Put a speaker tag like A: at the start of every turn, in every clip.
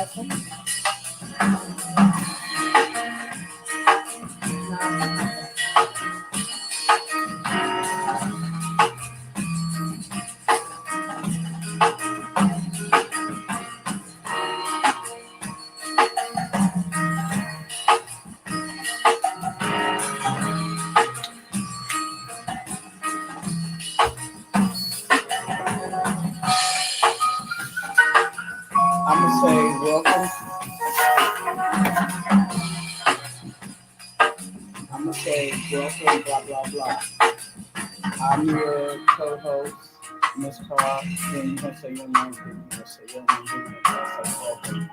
A: second. I'm gonna say welcome. I'm gonna say welcome, blah blah blah. I'm your co-host, Miss Carr. Then you're gonna say your name. Then you're gonna say your name. Then you're gonna say welcome.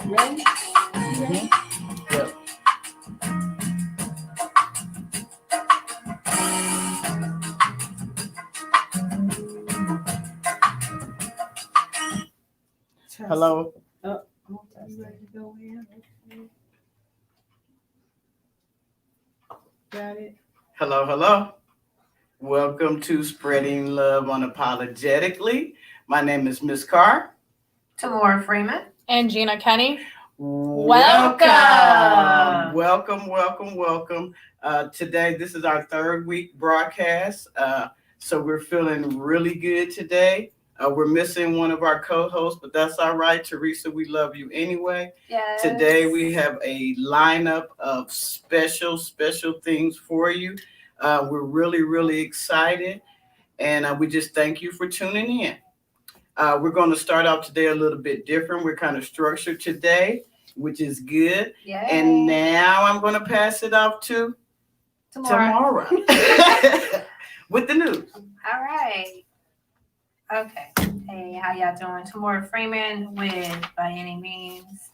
B: Ready?
A: Mm-hmm. Yep. Hello.
B: Oh, you ready to go in? Okay. Got it.
A: Hello, hello. Welcome to Spreading Love Unapologetically. My name is Miss Carr.
C: Tamora Freeman.
D: And Gina Kenny.
A: Welcome. Welcome. Today, this is our third week broadcast. So we're feeling really good today. We're missing one of our co-hosts, but that's all right. Teresa, we love you anyway.
C: Yes.
A: Today, we have a lineup of special things for you. We're really excited, and we just thank you for tuning in. We're going to start off today a little bit different. We're kind of structured today, which is good.
C: Yay.
A: And now I'm going to pass it off to Tamora with the news.
C: All right. Okay. Hey, how y'all doing? Tamora Freeman with By Any Means.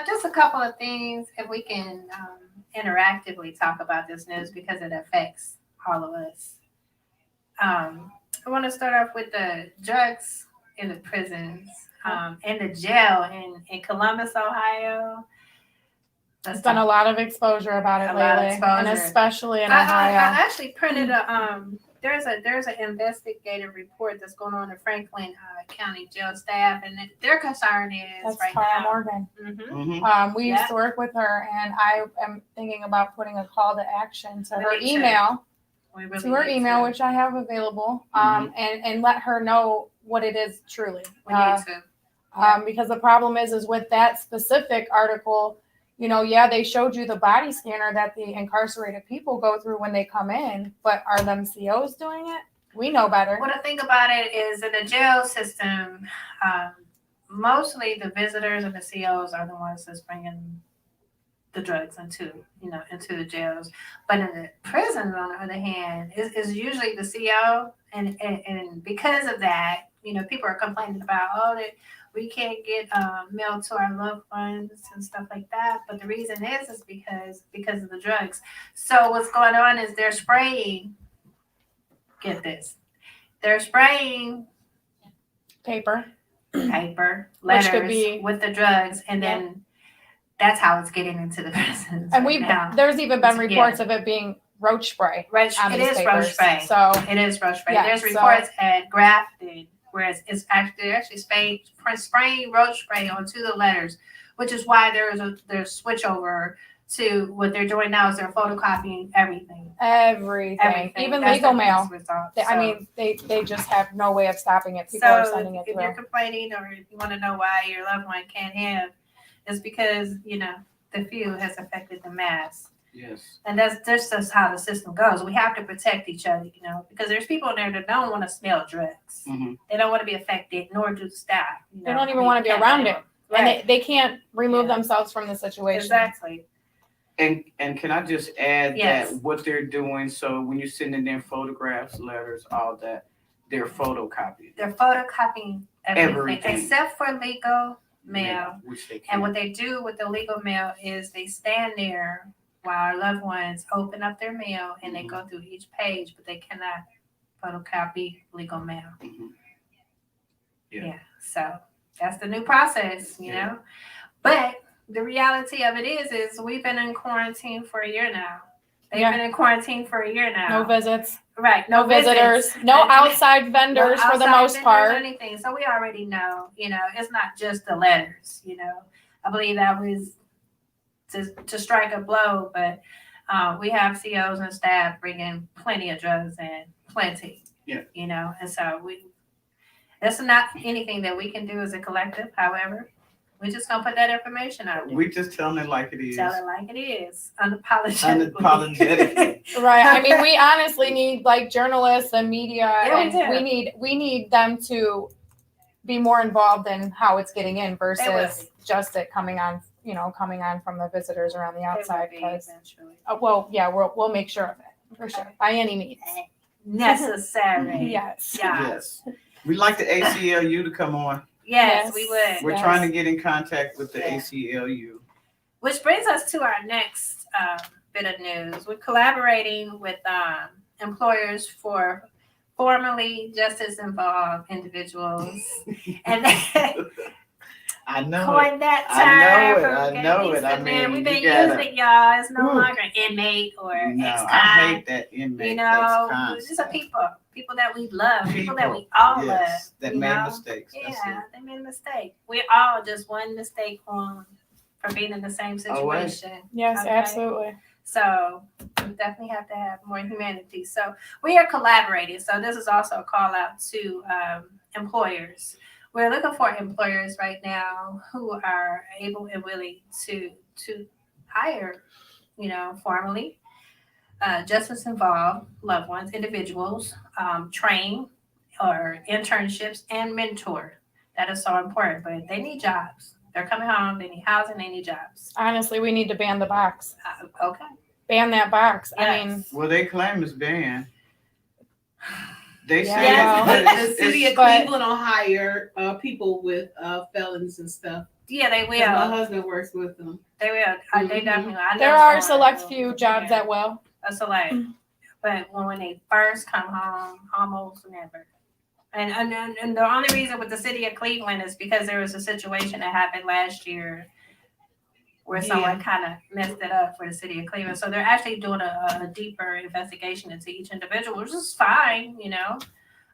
C: Just a couple of things, if we can interactively talk about this news because it affects all of us. I want to start off with the drugs in the prisons, in the jail in Columbus, Ohio.
D: There's been a lot of exposure about it lately, and especially in Ohio.
C: I actually printed there's an investigative report that's going on in Franklin County jail staff, and their concern is
D: That's
C: right
D: Tara
C: now.
D: Morgan.
C: Mm-hmm.
D: We used to work with her, and I am thinking about putting a call to action to her
C: need
D: email.
C: Really
D: To her email, which I have available, and let her know what it is truly.
C: We need to.
D: Because the problem is with that specific article, they showed you the body scanner that the incarcerated people go through when they come in, but are them COs doing it? We know better.
C: Well, the thing about it is in the jail system, mostly the visitors and the COs are the ones that's bringing the drugs into the jails. But in the prisons, on the other hand, is usually the CO, and because of that, people are complaining about that we can't get mail to our loved ones and stuff like that. But the reason is because of the drugs. So what's going on is they're spraying. Get this, they're spraying
D: paper.
C: paper,
D: Which
C: letters
D: could be-
C: with the drugs, and then that's how it's getting into the prisons.
D: And
C: right now.
D: there's even been
C: Yeah.
D: reports of it being roach spray on
C: It
D: these
C: is
D: papers.
C: roach spray.
D: So
C: It is roach spray.
D: Yeah,
C: There's
D: so-
C: reports at Grafton where it's actually spraying roach spray onto the letters, which is why there's switch over to what they're doing now is they're photocopying everything.
D: everything. Even
C: That's
D: legal
C: the
D: mail.
C: best result.
D: I
C: So-
D: mean, they just have no way of stopping it. People are sending it
C: if
D: through.
C: you're complaining or if you want to know why your loved one can't have, it's because the few has affected the mass.
A: Yes.
C: And that's just how the system goes. We have to protect each other, because there's people in there that don't want to smell drugs.
A: Mm-hmm.
C: They don't want to be affected, nor do the staff.
D: They don't even want to be around it.
C: Right.
D: And they can't remove
C: Yeah.
D: themselves from the situation.
C: Exactly.
A: And can I just add
C: Yes.
A: that what they're doing? So when you're sending in photographs, letters, all that, they're photocopied.
C: They're photocopying everything.
A: Everything.
C: Except for legal mail.
A: Which they
C: And
A: can.
C: what they do with the legal mail is they stand there while our loved ones open up their mail and they go through each page, but they cannot photocopy legal mail.
A: Mhm.
C: Yeah. So that's the new process, you know. But the reality of it is we've been in quarantine for a year now. They've
D: Yeah.
C: been in quarantine for a year now.
D: No visits.
C: Right.
D: No visitors. No
C: And-
D: outside vendors
C: no
D: for the
C: outside
D: most
C: vendors,
D: part.
C: Anything. So we already know, it's not just the letters, I believe that was to strike a blow, but we have COs and staff bringing plenty of drugs in, plenty.
A: Yeah.
C: And so that's not anything that we can do as a collective. However, we just gonna put that information out there.
A: We just telling it like it is.
C: Tell it like it is, unapologetically.
A: Unapologetically.
D: Right. I mean, we honestly need like journalists and media,
C: Yeah, we
D: and
C: do.
D: we need them to be more involved in how it's getting in
C: They will
D: versus
C: be.
D: just it coming on from the visitors around the
C: It will
D: outside.
C: be
D: Because
C: eventually.
D: we'll make sure of it for sure by any means.
C: Necessary.
D: Yes.
C: Yeah.
A: Yes. We'd like the ACLU to come on.
C: Yes, we would.
A: We're
D: Yes.
A: trying to get in contact with the
C: Yeah.
A: ACLU.
C: Which brings us to our next bit of news. We're collaborating with employers for formerly justice involved individuals. And
A: I know it.
C: coined that
A: I
C: term.
A: know it. I know it. I mean,
C: we've been
A: you gotta-
C: using it, y'all. It's no
A: Whew.
C: longer inmate or
A: No, I
C: ex-con.
A: hate that inmate.
C: These are people that we love, people that we
A: People,
C: all
A: yes,
C: love.
A: that
C: you
A: made
C: know?
A: mistakes. That's
C: Yeah,
A: it.
C: they made a mistake. We're all just one mistake from being in the same
A: Away.
C: situation.
D: Yes,
C: Okay.
D: absolutely.
C: So we definitely have to have more humanity. So we are collaborating. So this is also a call out to employers. We're looking for employers right now who are able and willing to hire, formally justice involved loved ones, individuals, train or internships and mentor. That is so important. But they need jobs. They're coming home. They need housing. They need jobs.
D: Honestly, we need to ban the box.
C: Okay.
D: Ban that box. I
C: Yes.
D: mean,
A: Well, they claim it's banned. They
D: Yeah,
A: say
C: well,
A: it, but
B: The
A: it's,
B: city of
D: but-
B: Cleveland will hire people with felons and stuff.
C: Yeah, they
B: 'Cause my
C: will.
B: husband works with them.
C: They will. They
B: Mhm.
C: definitely will. I know
D: there are
C: someone
D: select
C: who-
D: few jobs
C: yeah,
D: that will.
C: a select. But when they first come home, almost never. And the only reason with the city of Cleveland is because there was a situation that happened last year where someone kind of messed it up for the city of Cleveland. So they're actually doing a deeper investigation into each individual, which is fine,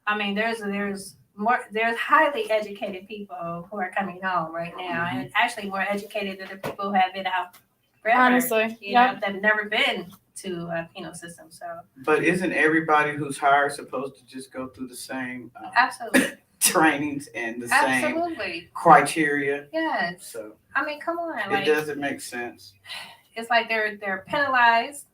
C: I mean, there's highly educated people who are coming home right now, and actually more educated than the people who have been out forever.
D: Honestly, yep.
C: That have never been to a penal system. So
A: but isn't everybody who's hired supposed to just go through the same
C: absolutely,
A: trainings and the same
C: absolutely,
A: criteria?
C: yes.
A: So
C: I mean, come on,
A: it
C: like
A: doesn't make sense.
C: it's like they're penalized.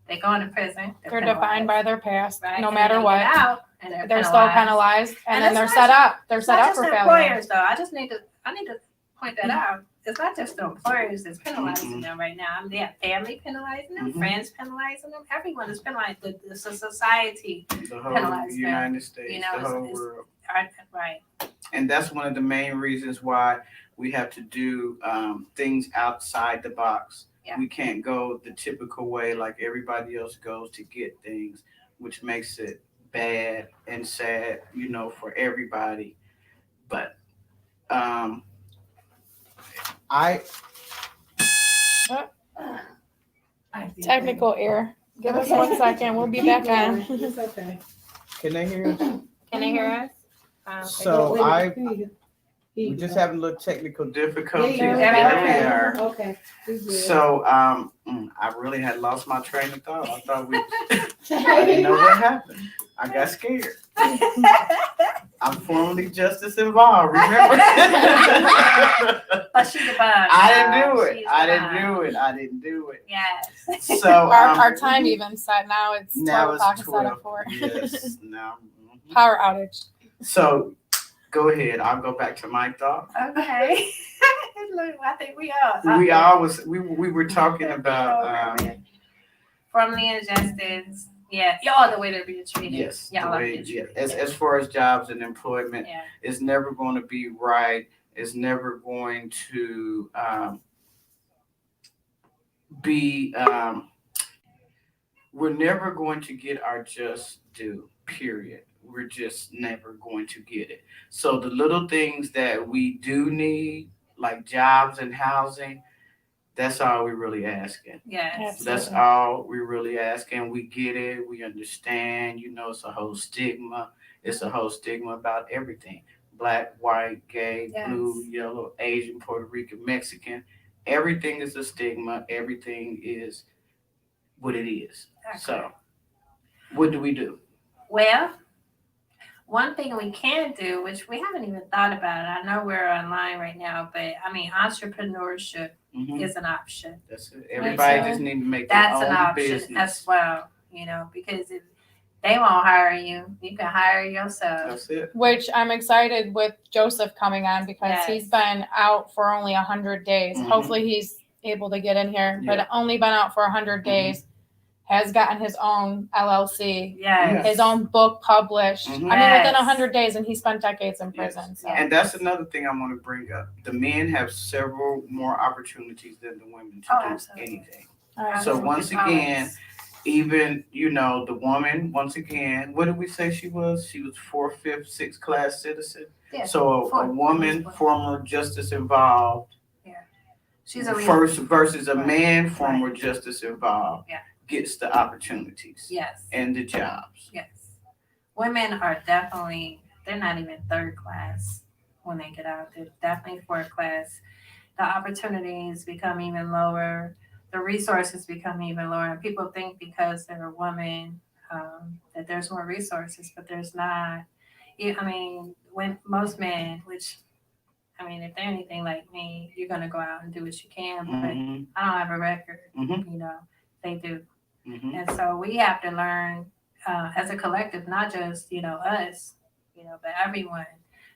C: They go into prison.
D: They're defined by their past,
C: right?
D: no
C: And
D: matter
C: then they
D: what.
C: get out, and
D: They're still penalized, and then
C: it's
D: they're
C: not
D: set
C: just-
D: up. They're
C: It's
D: set
C: not
D: up
C: just
D: for
C: the
D: failure.
C: employers, though. I need to point that out. It's not just the employers that's penalizing them right now. They have family penalizing them,
A: Mhm.
C: friends penalizing them. Everyone is penalized. It's a society,
A: The whole
C: Penalize them.
A: United States,
C: You know,
A: the whole
C: it's-
A: world.
C: right?
A: And that's one of the main reasons why we have to do things outside the box.
C: Yeah.
A: We can't go the typical way like everybody else goes to get things, which makes it bad and sad, for everybody. But I
D: Technical error. Give us 1 second. We'll be back on.
B: It's okay.
A: can they hear us?
C: Can they hear us?
A: So
B: Wait a
A: I
B: minute, here you go. Here
A: we
B: you
A: just
B: go.
A: having a little technical difficulties.
B: There you go.
A: There we
B: Okay.
A: are.
B: Okay. We good.
A: So I really had lost my train of thought. I thought we I didn't know what happened. I got scared. I'm formerly justice involved, remember?
C: But she's the bomb.
A: I didn't do it.
C: She's
A: I
C: the
A: didn't
C: bomb.
A: do it. I didn't do it.
C: Yes.
A: So
D: Our time even set now. It's 12
A: now it's
D: o'clock instead
A: 12.
D: of 4.
A: Yes. Now.
D: Power outage.
A: So go ahead. I'll go back to my thought.
C: Okay. Look, I think we are.
A: We were talking about
C: Formerly in justice. Yeah. Y'all the way to be treated.
A: yes,
C: Yeah,
A: the
C: I
A: way,
C: like
A: yeah,
C: it.
A: as far as jobs and employment,
C: Yeah.
A: it's never going to be right. It's never going to be. We're never going to get our just due. Period. We're just never going to get it. So the little things that we do need, like jobs and housing, that's all we're really asking.
C: Yes.
A: That's
D: Absolutely.
A: all we're really asking. We get it. We understand. You know, it's a whole stigma. It's a whole stigma about everything. Black, white, gay,
C: Yes.
A: blue, yellow, Asian, Puerto Rican, Mexican. Everything is a stigma. Everything is what it is.
C: Okay.
A: So, what do we do?
C: Well, one thing we can do, which we haven't even thought about it, I know we're online right now, but I mean, entrepreneurship
A: Mhm.
C: is an option.
A: That's it. Everybody
D: so.
A: just need to make their
C: That's
A: own
C: an option
A: business.
C: as well, because if they won't hire you, you can hire yourself.
A: That's it.
D: Which I'm excited with Joseph coming on because
C: Yes.
D: he's been out for only 100 days.
A: Mhm.
D: Hopefully he's able to get in here,
A: Yeah.
D: but only been out for 100 days. Has gotten his own LLC,
C: Yes.
D: his own book published.
A: Mhm.
D: I mean, within
C: Yes.
D: 100 days, and he spent decades in
A: Yes.
D: prison. So.
A: And that's another thing I want to bring up. The men have several more opportunities than the women to
C: Oh,
A: do
C: absolutely.
A: anything.
D: All right.
A: So once again, even the woman, once again, what did we say she was? She was 4th, 5th, 6th class citizen.
C: Yeah.
A: So a
C: Fourth.
A: woman, former justice involved,
C: She's a
A: first versus a
C: Right.
A: man, former justice involved,
C: Yeah.
A: gets the opportunities
C: Yes.
A: and the jobs.
C: Yes. Women are definitely, they're not even third class when they get out. They're definitely fourth class. The opportunities become even lower. The resources become even lower. And people think because they're a woman that there's more resources, but there's not. When most men, which, if they're anything like me, you're going to go out and do what you can. But
A: Mhm.
C: I don't have a record.
A: Mhm.
C: They do.
A: Mhm.
C: And so we have to learn as a collective, not just us, but everyone,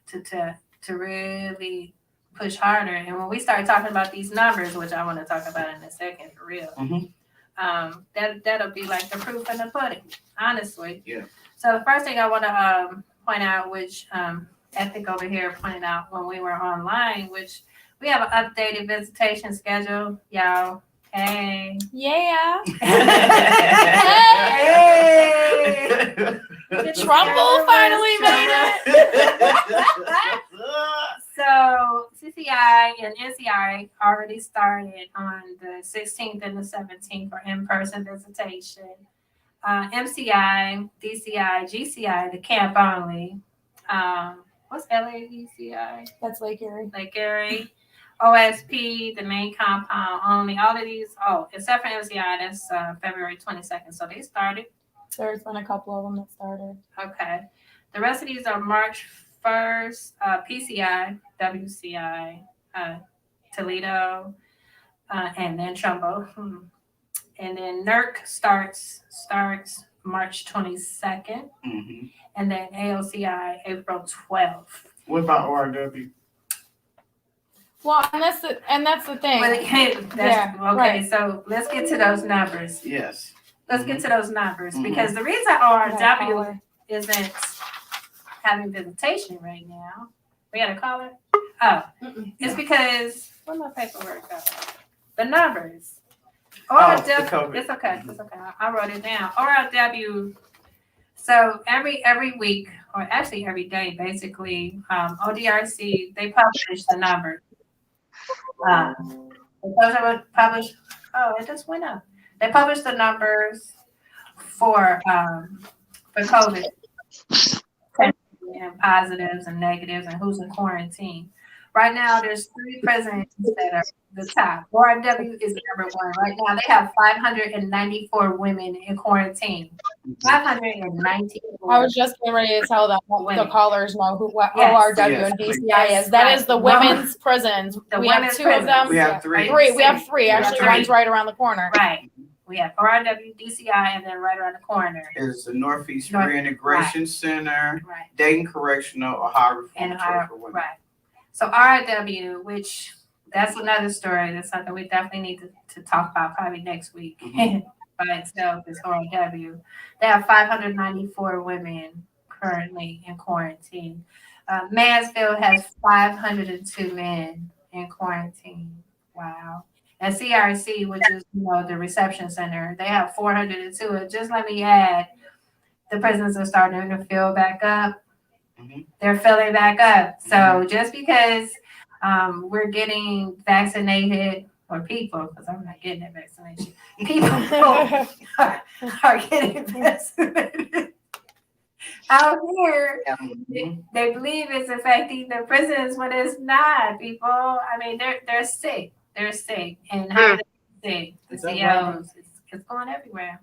C: to really push harder. And when we start talking about these numbers, which I want to talk about in a second, for real,
A: Mhm.
C: that'll be like the proof in the pudding, honestly.
A: Yeah.
C: So the first thing I want to point out, which Ethic over here pointed out when we were online, which we have an updated visitation schedule, y'all. Hey.
D: Yeah.
C: Hey.
D: Trumbull finally made it.
C: So CCI and NCI already started on the 16th and the 17th for in-person visitation. MCI, DCI, GCI, the camp only. What's LADCI?
D: That's Lake Erie.
C: Lake Erie. OSP, the main compound only. All of these, except for MCI, that's February 22nd. So they started.
D: There's been a couple of them that started.
C: Okay. The rest of these are March 1st, PCI, WCI, Toledo, and then Trumbull. And then NERC starts March 22nd,
A: Mhm.
C: and then ALCI April 12th.
A: What about ORW?
D: Well, and that's the thing.
C: Okay, so let's get to those numbers.
A: Yes.
C: Let's get to those numbers
A: Mhm.
C: because the reason
D: Yeah,
C: ORW
D: caller.
C: isn't having visitation right now. We got a caller? Oh, it's because where my paperwork go? The numbers.
A: the
C: ORW,
A: COVID.
C: it's okay. I wrote it down. ORW. So every week or actually every day, basically, ODRC, they publish the numbers. Publish, oh, it just went up. They publish the numbers for COVID, and positives and negatives and who's in quarantine. Right now, there's 3 prisons that are the top. ORW is number 1. Right now, they have 594 women in quarantine. 594.
D: I was just getting ready to tell them the
C: Women.
D: callers know what
C: Yes.
D: ORW
A: Yes,
D: and
A: please.
D: DCI is. That is the women's prisons.
C: The
D: We have
C: women's
D: 2 of them.
A: We have 3.
D: Three. We have 3.
A: We have
D: Actually,
A: 3.
D: one's right around the corner.
C: Right. We have ORW, DCI, and then right around the corner.
A: Is the Northeast
C: North-
A: Reintegration Center,
C: Right.
A: Dayton Correctional, Ohio
C: And
A: Reformatory for Women.
C: right. So RW, which that's another story. That's something we definitely need to talk about probably next week by itself is RW. They have 594 women currently in quarantine. Mansfield has 502 men in quarantine. Wow. And CRC, which is the reception center, they have 402. And just let me add, the prisons are starting to fill back up. They're filling back up. So just because we're getting vaccinated, or people, because I'm not getting that vaccination, people are getting vaccinated out here. They believe it's affecting the prisons when it's not. People, I mean, they're sick. They're sick. And how are they sick? The COs. It's going everywhere.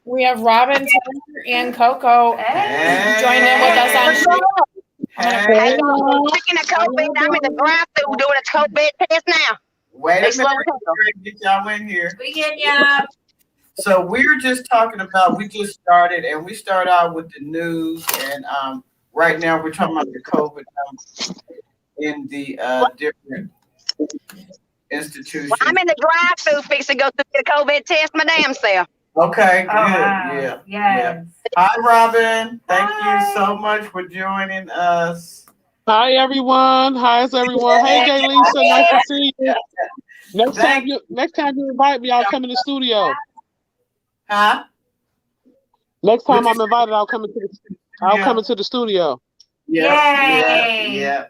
D: We have Robin, Turner, and Coco joining in with us on.
A: Hey.
E: Taking a COVID. I'm in the drive-thru doing a COVID test now.
A: Wait
E: They
A: a
E: slow
A: minute. Get y'all in here.
C: We get y'all.
A: So we're just talking about, we just started, and we start out with the news, and right now we're talking about the COVID in the different institutions.
E: Well, I'm in the drive-thru fixing to go through the COVID test my damn self.
A: Okay, good.
C: Oh, wow.
A: Yeah.
C: Yes.
A: Hi, Robin. Thank you so much for joining us.
F: Hi everyone. How's everyone? Hey, Gay Lisa. Nice to see you. Next time you invite me, I'll come in the studio.
A: Huh?
F: Next time I'm invited, I'll come into the studio.
A: Yeah.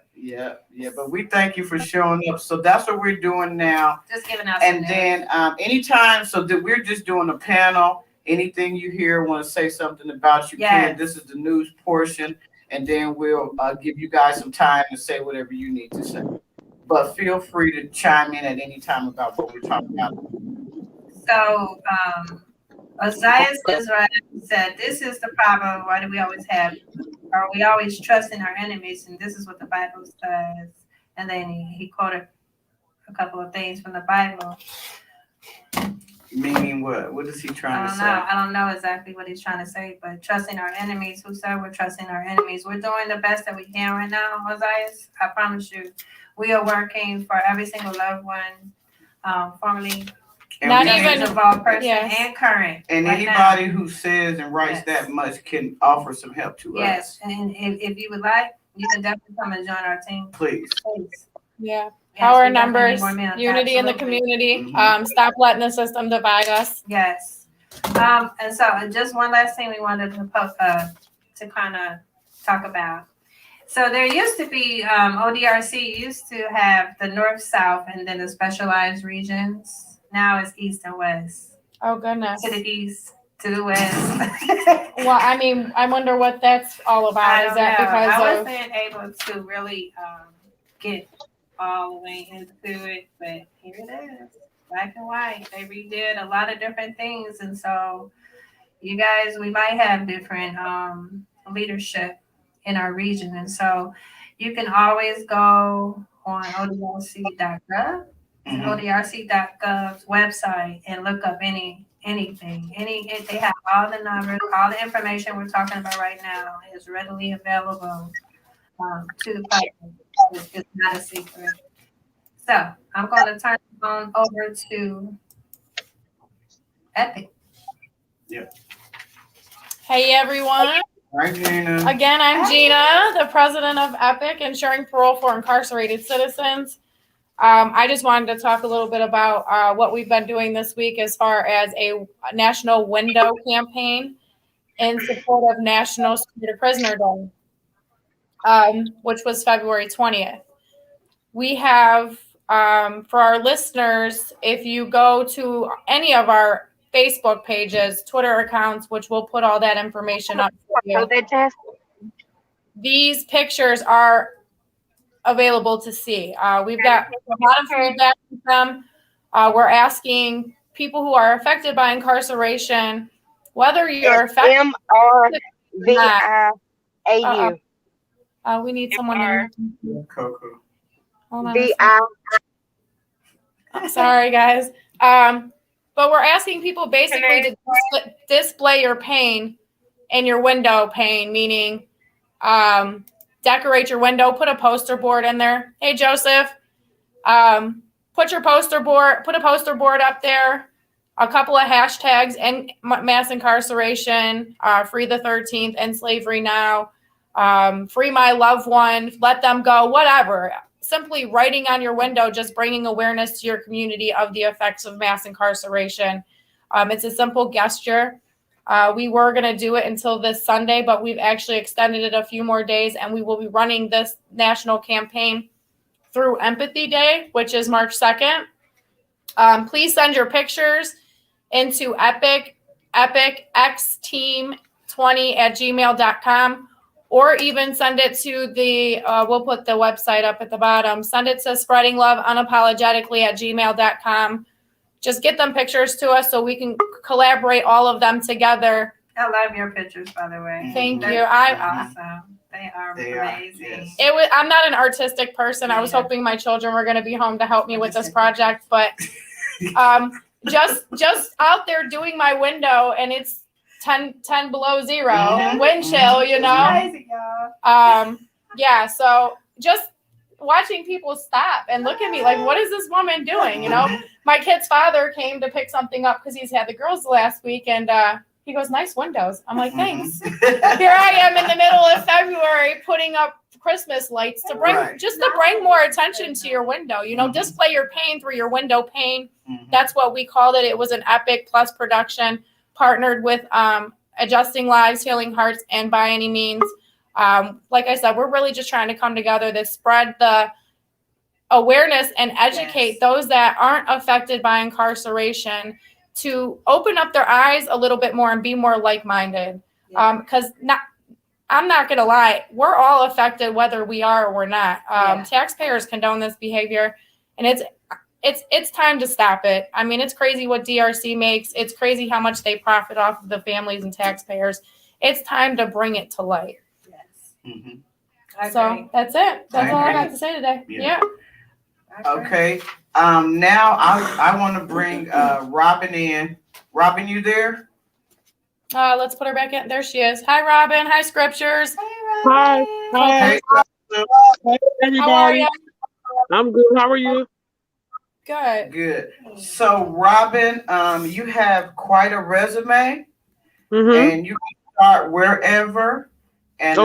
A: But we thank you for showing up. So that's what we're doing now.
C: Just giving us.
A: And then anytime, so that we're just doing a panel. Anything you hear, want to say something about, you can. This is the news portion, and then we'll give you guys some time to say whatever you need to say. But feel free to chime in at any time about what we're talking about.
C: So, Isaiah said, "This is the problem. Why do we always are we always trusting our enemies?" And this is what the Bible says. And then he quoted a couple of things from the Bible.
A: Meaning what? What is he trying to say?
C: I don't know exactly what he's trying to say, but trusting our enemies. Who said we're trusting our enemies? We're doing the best that we can right now, Isaiah. I promise you, we are working for every single loved one, formerly
D: Not even
C: involved person and current.
A: And
C: right
A: anybody
C: now.
A: who says and writes that much can offer some help to us.
C: Yes, and if you would like, you can definitely come and join our team.
A: Please.
D: Yeah.
C: Yes,
D: Power
C: we definitely
D: numbers,
C: need more men.
D: unity in the
C: Absolutely.
D: community. Stop letting the system divide us.
C: Yes. And so just one last thing we wanted to kind of talk about. So there used to be, ODRC used to have the north, south, and then the specialized regions. Now it's east and west.
D: Oh, goodness.
C: To the east, to the west.
D: Well, I mean, I wonder what that's all about.
C: I
D: Is
C: don't
D: that
C: know.
D: because
C: I
D: of
C: wasn't able to really get all the way into it, but here it is, black and white. They redid a lot of different things, and so you guys, we might have different leadership in our region, and so you can always go on odrc.gov, odrc.gov's website, and look up anything. They have all the numbers, all the information we're talking about right now is readily available to the public. It's not a secret. So I'm going to turn it on over to Epic.
A: Yeah.
D: Hey, everyone.
A: Hi, Gina.
D: Again, I'm Gina, the president of Epic, ensuring parole for incarcerated citizens. I just wanted to talk a little bit about what we've been doing this week as far as a national window campaign. in support of National Street a Prisoner Day, which was February 20th. We have, for our listeners, if you go to any of our Facebook pages, Twitter accounts, which we'll put all that information up for you, these pictures are available to see. We've got a lot of feedback with them. We're asking people who are affected by incarceration, whether you're affected
E: MRVIAU.
D: we need someone in here.
A: Coco.
D: Hold on a second. Sorry, guys. But we're asking people basically to display your pain in your window pane, meaning decorate your window, put a poster board in there. Hey, Joseph, put a poster board up there, a couple of hashtags, and mass incarceration, free the 13th, end slavery now, free my loved one, let them go, whatever. Simply writing on your window, just bringing awareness to your community of the effects of mass incarceration. It's a simple gesture. We were going to do it until this Sunday, but we've actually extended it a few more days, and we will be running this national campaign through Empathy Day, which is March 2nd. Please send your pictures into epicxteam20@gmail.com, or even send it to the, we'll put the website up at the bottom. Send it to Spreading Love Unapologetically @gmail.com. Just get them pictures to us so we can collaborate all of them together.
C: I love your pictures, by the way.
D: Thank you.
C: They're awesome. They are amazing.
A: Yes.
D: I'm not an artistic person. I was hoping my children were going to be home to help me with this project, but just out there doing my window, and it's 10 below zero, wind chill, you know.
C: Crazy, y'all.
D: Yeah, so just watching people stop and look at me like, what is this woman doing? You know, my kid's father came to pick something up because he's had the girls last week, and he goes, nice windows. I'm like, thanks. Here I am in the middle of February putting up Christmas lights to bring more attention to your window. You know, display your pain through your window pane. That's what we called it. It was an Epic Plus production, partnered with Adjusting Lives, Healing Hearts, and By Any Means. Like I said, we're really just trying to come together to spread the awareness and educate those that aren't affected by incarceration to open up their eyes a little bit more and be more like-minded. Because I'm not going to lie, we're all affected whether we are or we're not. Taxpayers condone this behavior, and it's time to stop it. I mean, it's crazy what DRC makes. It's crazy how much they profit off of the families and taxpayers. It's time to bring it to light. So that's it. That's all I got to say today. Yeah.
A: Okay. Now I want to bring Robin in. Robin, you there?
D: Let's put her back in. There she is. Hi, Robin. Hi, Scriptures.
F: Hi. Hi. Hey, everybody.
D: How are you?
F: I'm good. How are you?
D: Good.
A: Good. So, Robin, you have quite a resume, and you can start wherever and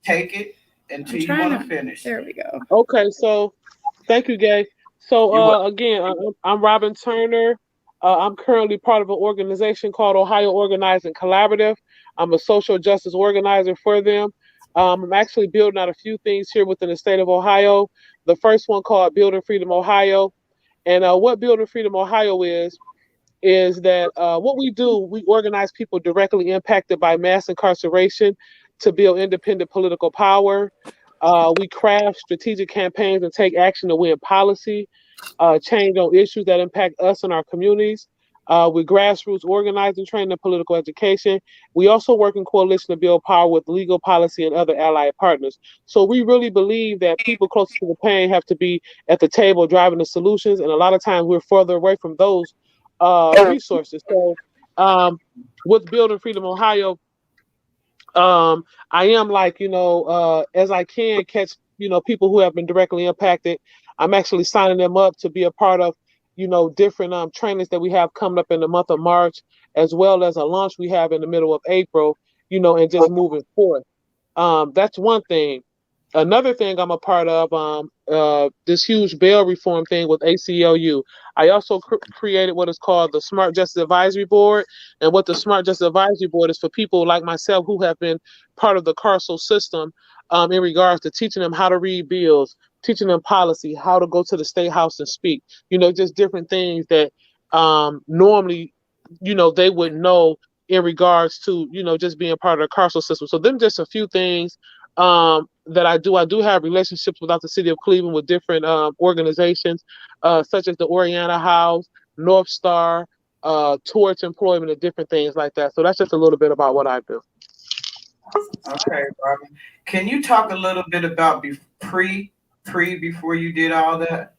A: take it until you want to finish.
D: There we go.
F: Okay, so thank you, Gay. So again, I'm Robin Turner. I'm currently part of an organization called Ohio Organizing Collaborative. I'm a social justice organizer for them. I'm actually building out a few things here within the state of Ohio. The first one called Building Freedom Ohio. And what Building Freedom Ohio is that what we do, we organize people directly impacted by mass incarceration to build independent political power. We craft strategic campaigns and take action to win policy, change on issues that impact us and our communities. With grassroots organizing, training, and political education. We also work in coalition to build power with legal policy and other allied partners. So we really believe that people closest to the pain have to be at the table driving the solutions, and a lot of times we're further away from those resources. So with Building Freedom Ohio, I am as I can catch, people who have been directly impacted. I'm actually signing them up to be a part of, different trainings that we have coming up in the month of March, as well as a launch we have in the middle of April, and just moving forward. That's one thing. Another thing I'm a part of, this huge bail reform thing with ACLU. I also created what is called the Smart Justice Advisory Board. And what the Smart Justice Advisory Board is for people like myself who have been part of the carceral system in regards to teaching them how to read bills, teaching them policy, how to go to the state house and speak, just different things that normally, they wouldn't know in regards to, just being part of the carceral system. So them just a few things that I do. I do have relationships without the city of Cleveland with different organizations, such as the Oriana House, North Star, Torch Employment, and different things like that. So that's just a little bit about what I do.
A: Okay, Robin. Can you talk a little bit about before you did all that?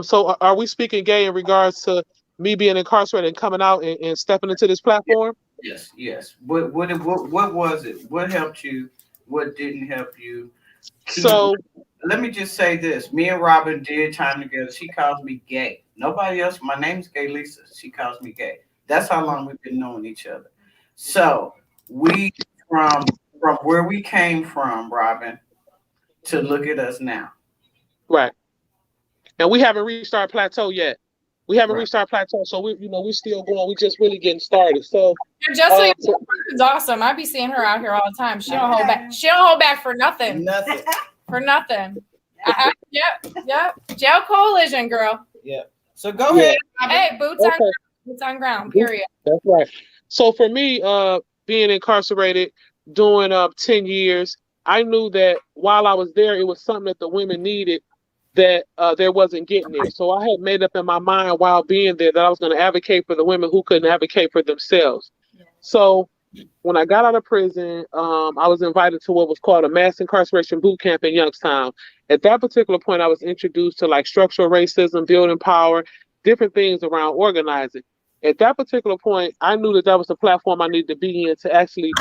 F: So are we speaking gay in regards to me being incarcerated and coming out and stepping into this platform?
A: Yes, yes. What was it? What helped you? What didn't help you?
F: So
A: Let me just say this. Me and Robin did time together. She calls me gay. Nobody else. My name's Gay Lisa. She calls me gay. That's how long we've been knowing each other. So we from where we came from, Robin, to look at us now.
F: right, and we haven't reached our plateau yet. We haven't
A: Right.
F: reached our plateau, so we're still going. We just really getting started. So
D: Just so you know, it's awesome. I be seeing her out here all the time. She don't hold back. She don't hold back for nothing.
A: Nothing.
D: For nothing. Yep. Jail coalition, girl.
A: Yeah. So go ahead.
D: Hey, boots on ground. Period.
F: That's right. So for me, being incarcerated, doing 10 years, I knew that while I was there, it was something that the women needed that there wasn't getting there. So I had made up in my mind while being there that I was going to advocate for the women who couldn't advocate for themselves. So when I got out of prison, I was invited to what was called a mass incarceration boot camp in Youngstown. At that particular point, I was introduced to like structural racism, building power, different things around organizing. At that particular point, I knew that that was the platform I needed to be in to actually,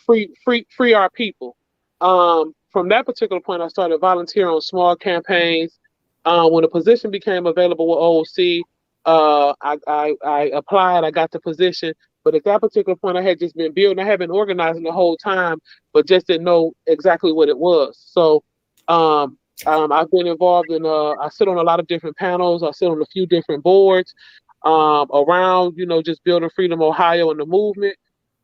F: free our people. From that particular point, I started volunteering on small campaigns. When a position became available with OOC, I applied. I got the position. But at that particular point, I had just been building. I had been organizing the whole time, but just didn't know exactly what it was. So I've been involved in, I sit on a lot of different panels. I sit on a few different boards around, just building Freedom Ohio and the movement.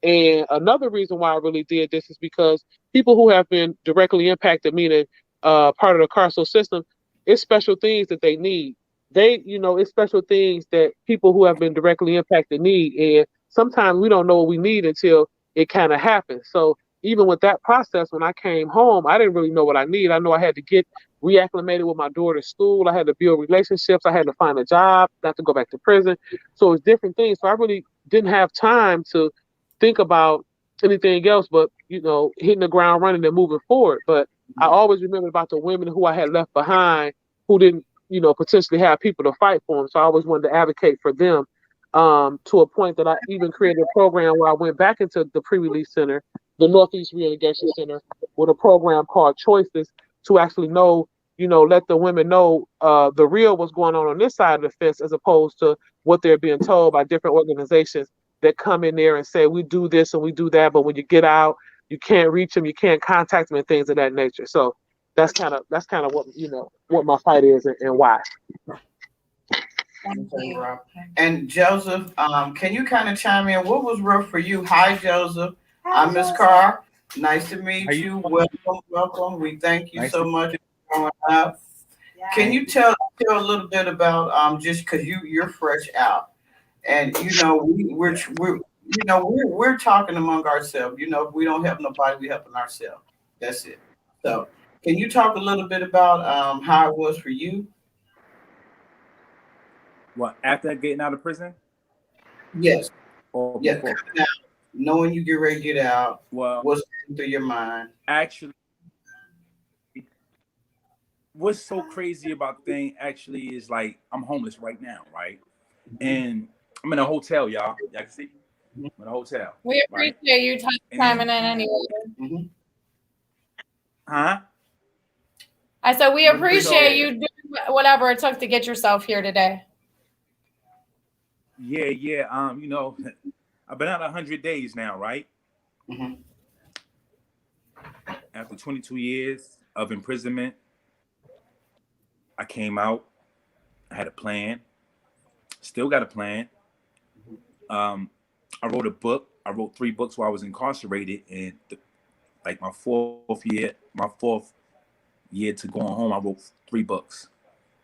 F: And another reason why I really did this is because people who have been directly impacted, meaning part of the carceral system, it's special things that they need. It's special things that people who have been directly impacted need. And sometimes we don't know what we need until it kind of happens. So even with that process, when I came home, I didn't really know what I need. I know I had to get reacclimated with my daughter's school. I had to build relationships. I had to find a job, not to go back to prison. So it's different things. So I really didn't have time to think about anything else but, hitting the ground running and moving forward. But I always remembered about the women who I had left behind who didn't, potentially have people to fight for them. So I always wanted to advocate for them to a point that I even created a program where I went back into the pre-release center, the Northeast Reintegration Center, with a program called Choices to actually let the women know the real what's going on this side of the fence as opposed to what they're being told by different organizations that come in there and say, we do this and we do that. But when you get out, you can't reach them, you can't contact them and things of that nature. So that's kind of what my fight is and why.
A: Okay, Rob. And Joseph, can you kind of chime in? What was rough for you? Hi, Joseph. I'm Miss Carr. Nice to meet you. Welcome. We thank you so much for showing up. Can you tell a little bit about just because you're fresh out, and we're talking among ourselves. If we don't help nobody, we helping ourselves. That's it. So, can you talk a little bit about how it was for you?
G: What, after getting out of prison?
A: Yes.
G: Or
A: Yeah.
G: before?
A: Knowing you get ready to get out,
G: Well,
A: what's going through your mind?
G: actually, what's so crazy about the thing actually is like I'm homeless right now, right? And I'm in a hotel, y'all. Y'all can see? I'm in a hotel.
D: We appreciate you chiming in anyway.
A: Mm-hmm.
G: Huh?
D: I said we appreciate you doing whatever it took to get yourself here today.
G: Yeah. I've been out 100 days now, right?
A: Mm-hmm.
G: After 22 years of imprisonment, I came out. I had a plan. Still got a plan. I wrote a book. I wrote 3 books while I was incarcerated, and like my fourth year to going home, I wrote 3 books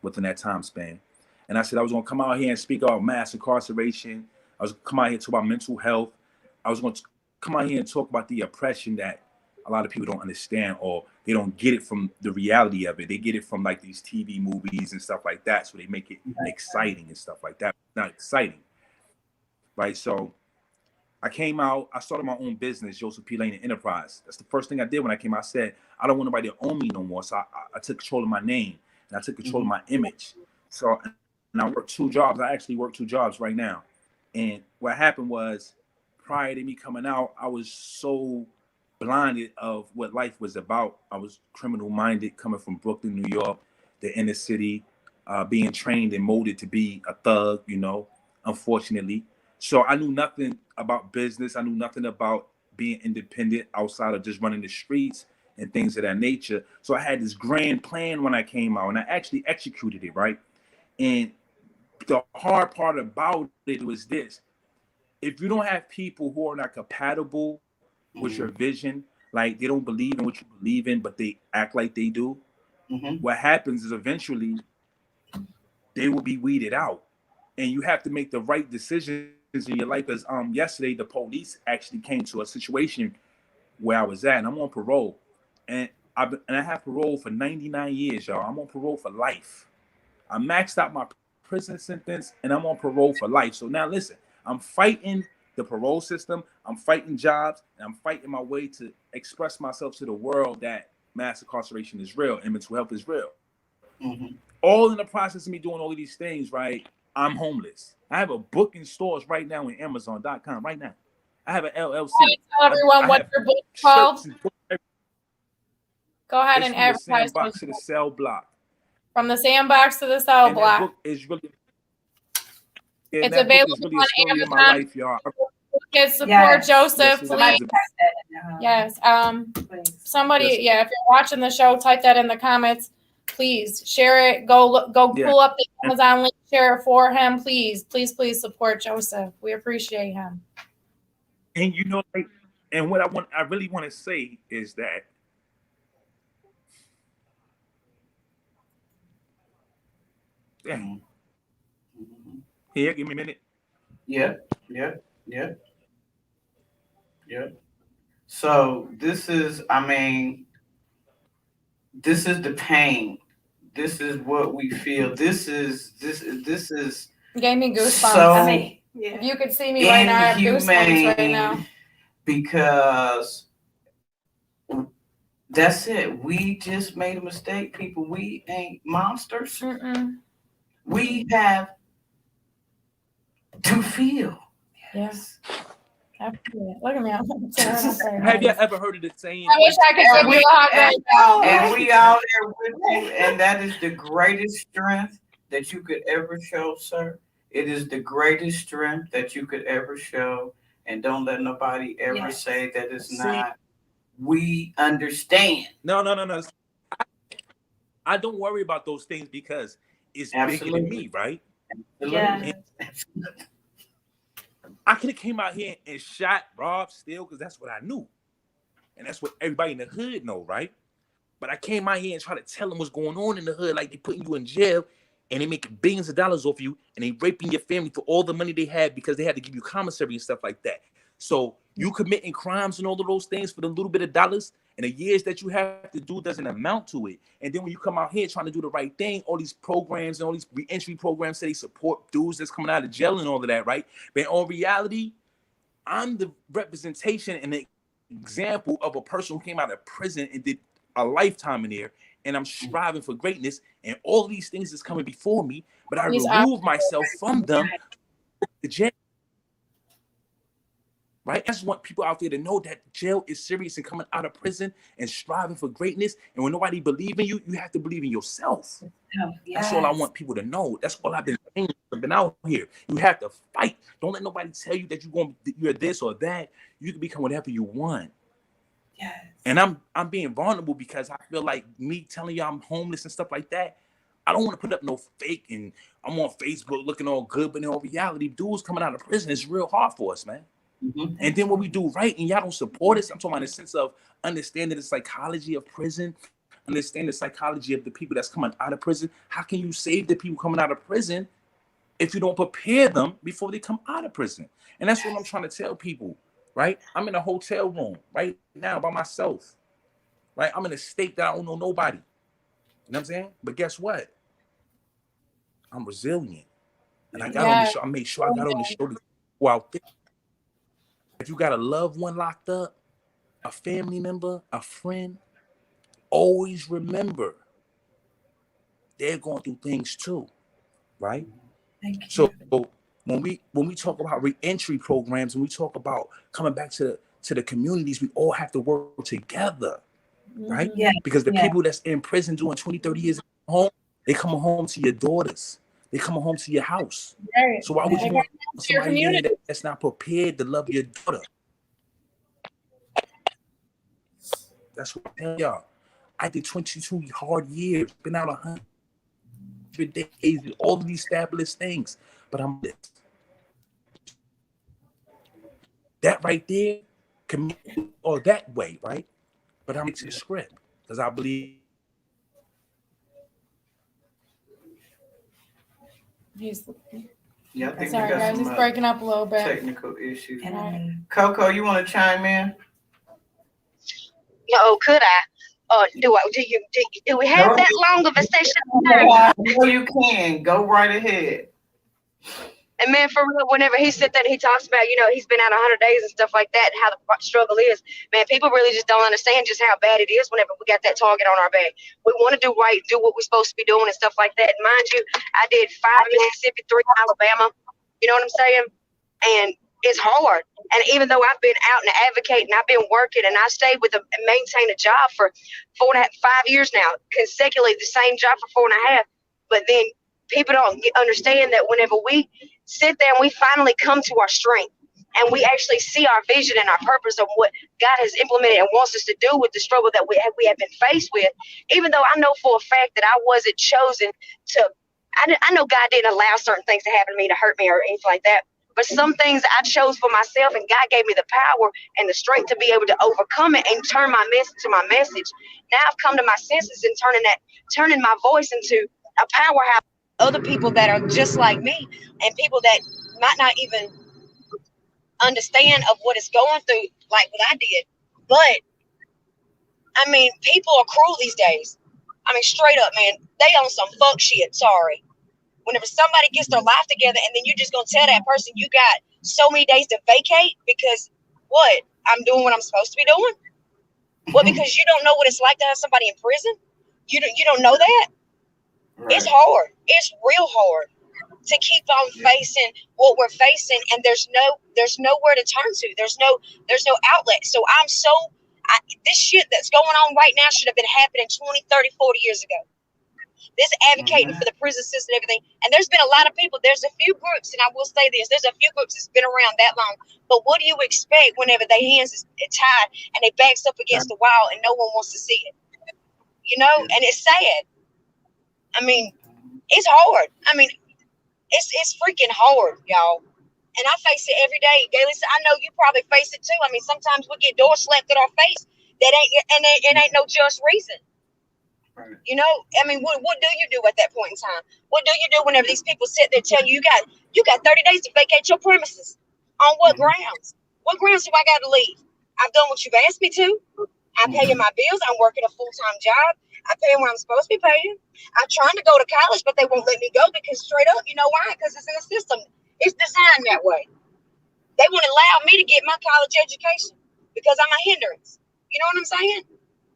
G: within that time span. And I said I was gonna come out here and speak about mass incarceration. I was gonna come out here and talk about mental health. I was gonna come out here and talk about the oppression that a lot of people don't understand, or they don't get it from the reality of it. They get it from like these TV movies and stuff like that. So they make it exciting and stuff like that. It's not exciting, right? So I came out, I started my own business, Joseph P. Lane Enterprise. That's the first thing I did when I came out. I said, I don't want nobody to own me no more. So I took control of my name, and I took control of my image. So, and I worked 2 jobs. I actually work 2 jobs right now. And what happened was, prior to me coming out, I was so blinded of what life was about. I was criminal minded, coming from Brooklyn, New York, the inner city, being trained and molded to be a thug, you know, unfortunately. So I knew nothing about business. I knew nothing about being independent outside of just running the streets and things of that nature. So I had this grand plan when I came out, and I actually executed it, right? And the hard part about it was this: if you don't have people who are not compatible with your vision, like they don't believe in what you believe in, but they act like they do, what happens is eventually they will be weeded out. And you have to make the right decisions in your life. Because yesterday the police actually came to a situation where I was at, and I'm on parole. And I have parole for 99 years, y'all. I'm on parole for life. I maxed out my prison sentence, and I'm on parole for life. So now listen, I'm fighting the parole system, I'm fighting jobs, and I'm fighting my way to express myself to the world that mass incarceration is real and mental health is real. All in the process of me doing all of these things, right? I'm homeless. I have a book in stores right now in Amazon.com right now. I have an LLC.
D: Tell everyone what your book's called. Go ahead and advertise.
G: From the Sandbox to the Cell Block.
D: From the Sandbox to the Cell Block.
G: That book is really,
D: it's available
G: really
D: on
G: a story
D: Amazon.
G: Of my life, y'all.
D: Get support Joseph, please.
C: Yes.
D: Somebody, if you're watching the show, type that in the comments. Please share it. Go pull up the Amazon link. Share it for him, please. Please support Joseph. We appreciate him.
G: And you know, and what I really want to say is that here, give me a minute.
A: Yeah. So this is the pain. This is what we feel. This is.
D: You gave me goosebumps.
A: So
D: if you could see me right now, I have goosebumps right now.
A: Because that's it. We just made a mistake, people. We ain't monsters. We have to feel.
D: Yes. Look at me.
G: Have you ever heard of the saying?
D: I wish I could give you a hug right now.
A: And we out there with you, and that is the greatest strength that you could ever show, sir. It is the greatest strength that you could ever show. And don't let nobody ever say that it's not. We understand.
G: No. I don't worry about those things because it's bigger than me, right?
A: Yeah.
G: I could have came out here and shot Rob Steele because that's what I knew. And that's what everybody in the hood know, right? But I came out here and tried to tell them what's going on in the hood, like they putting you in jail and they making billions of dollars off you and they raping your family for all the money they had because they had to give you commissary and stuff like that. So you committing crimes and all of those things for the little bit of dollars and the years that you have to do doesn't amount to it. And then when you come out here trying to do the right thing, all these programs and all these re-entry programs say they support dudes that's coming out of jail and all of that, right? But in reality, I'm the representation and the example of a person who came out of prison and did a lifetime in there, and I'm striving for greatness, and all these things is coming before me, but I remove myself from them. The jail. Right? I just want people out there to know that jail is serious and coming out of prison and striving for greatness. And when nobody believes in you, you have to believe in yourself. That's all I want people to know. That's all I've been saying. I've been out here. You have to fight. Don't let nobody tell you that you're this or that. You can become whatever you want.
B: Yes.
G: And I'm being vulnerable because I feel like me telling y'all I'm homeless and stuff like that, I don't want to put up no fake and I'm on Facebook looking all good, but in all reality, dudes coming out of prison is real hard for us, man.
A: Mm-hmm.
G: And then what we do right and y'all don't support us. I'm talking about in the sense of understanding the psychology of prison, understand the psychology of the people that's coming out of prison. How can you save the people coming out of prison if you don't prepare them before they come out of prison? And that's what I'm trying to tell people, right? I'm in a hotel room right now by myself, right? I'm in a state that I don't know nobody. You know what I'm saying? But guess what? I'm resilient. And I got on the show. I made sure I got on the show to go out there. If you got a loved one locked up, a family member, a friend, always remember they're going through things too, right? So when we talk about reentry programs and we talk about coming back to the communities, we all have to work together, right?
B: Yeah.
G: Because the people that's in prison doing 20, 30 years at home, they coming home to your daughters. They coming home to your house.
D: Right.
G: So why would you want somebody in here that's not prepared to love your daughter? That's what I tell y'all. I did 22 hard years, been out 100 days, all of these fabulous things. But I'm this. That right there, or that way, right? But I'm into the script because I believe.
A: Yeah, I think
D: Sorry,
A: we got
D: guys,
A: some
D: it's breaking up a little bit.
A: technical issues. Coco, you want to chime in?
E: Oh, could I? Do we have that long of a session?
A: No, you can. Go right ahead.
E: And man, for real, whenever he sit there and he talks about, he's been out 100 days and stuff like that, and how the struggle is, man, people really just don't understand just how bad it is whenever we got that target on our back. We want to do right, do what we're supposed to be doing and stuff like that. And mind you, I did 5 in Mississippi, 3 in Alabama. You know what I'm saying? And it's hard. And even though I've been out and advocating, I've been working, and I stayed with maintain a job for 5 years now, consecutively the same job for 4.5. But then people don't understand that whenever we sit there and we finally come to our strength and we actually see our vision and our purpose of what God has implemented and wants us to do with the struggle that we have been faced with, even though I know for a fact that I wasn't chosen to, I know God didn't allow certain things to happen to me to hurt me or anything like that. But some things I chose for myself, and God gave me the power and the strength to be able to overcome it and turn my message to my message. Now I've come to my senses and turning my voice into a powerhouse. Other people that are just like me and people that might not even understand of what it's going through like what I did. But I mean, people are cruel these days. I mean, straight up, man, they on some fuck shit. Sorry. Whenever somebody gets their life together and then you're just gonna tell that person you got so many days to vacate because what? I'm doing what I'm supposed to be doing? What, because you don't know what it's like to have somebody in prison? You don't know that? Right. It's hard. It's real hard to keep on facing what we're facing, and there's nowhere to turn to. There's no outlet. So this shit that's going on right now should have been happening 20, 30, 40 years ago. This advocating for the prison system and everything. And there's been a lot of people. There's a few groups, and I will say this, there's a few groups that's been around that long. But what do you expect whenever their hands is tied and they backs up against the wall and no one wants to see it? And it's sad. I mean, it's hard. I mean, it's freaking hard, y'all. And I face it every day. Gayle, I know you probably face it too. I mean, sometimes we get door slapped at our face. It ain't no just reason. Right. I mean, what do you do at that point in time? What do you do whenever these people sit there tell you you got 30 days to vacate your premises? On what grounds? What grounds do I got to leave? I've done what you've asked me to. I'm paying my bills. I'm working a full-time job. I'm paying what I'm supposed to be paying. I'm trying to go to college, but they won't let me go because straight up, you know why? Because it's in the system. It's designed that way. They won't allow me to get my college education because I'm a hindrance. You know what I'm saying?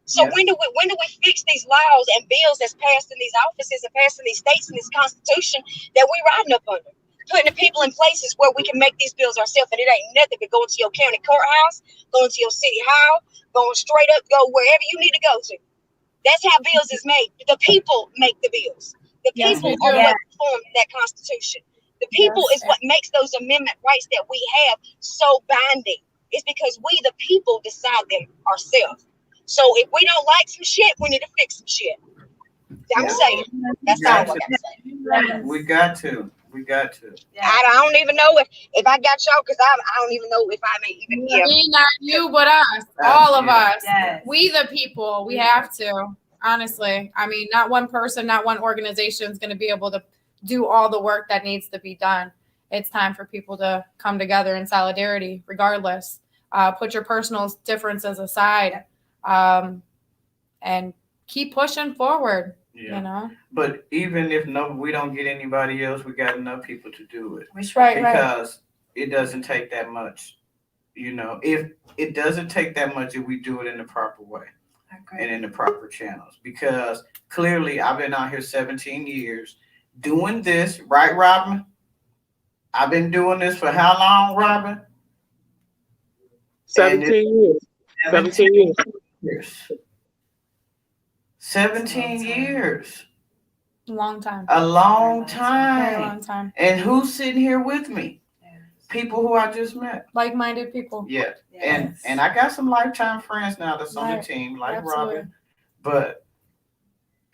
E: So when do we fix these laws and bills that's passed in these offices and passed in these states and this constitution that we riding up under? Putting the people in places where we can make these bills ourselves, and it ain't nothing but going to your county courthouse, going to your city hall, going straight up, go wherever you need to go to. That's how bills is made. The people make the bills. The people are what form that constitution. The people is what makes those amendment rights that we have so binding. It's because we, the people, decide them ourselves. So if we don't like some shit, we need to fix some shit. I'm
A: Yeah.
E: saying. That's all I gotta say.
A: We got to.
E: I don't even know if I got y'all, because I don't even know if I may even give.
D: Me, not you, but us. All of us.
C: Yes.
D: We the people. We have to. Honestly. I mean, not one person, not one organization is going to be able to do all the work that needs to be done. It's time for people to come together in solidarity, regardless. Put your personal differences aside, and keep pushing forward.
A: Yeah.
D: You know.
A: But even if we don't get anybody else, we got enough people to do it.
D: Right.
A: Because it doesn't take that much. You know, if it doesn't take that much if we do it in the proper way and in the proper channels. Because clearly I've been out here 17 years doing this, right, Robin? I've been doing this for how long, Robin?
F: 17 years. 17 years.
A: 17 years.
D: Long time.
A: A long
D: Very
A: time.
D: long time.
A: And who's sitting here with me? People who I just met.
D: Like-minded people.
A: Yeah.
C: Yes.
A: And I got some lifetime friends now that's on the
D: Right.
A: team, like
D: Absolutely.
A: Robin. But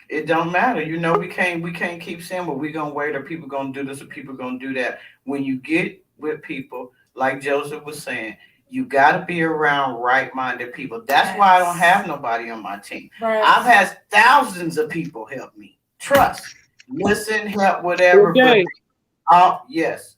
A: it don't matter. You know, we can't keep saying, well, we're gonna wait, or people gonna do this, or people gonna do that. When you get with people, like Joseph was saying, you gotta be around right-minded people. That's why I don't have nobody on my team.
D: Right.
A: I've had thousands of people help me. Trust, listen, help, whatever.
F: Okay.
A: But, yes.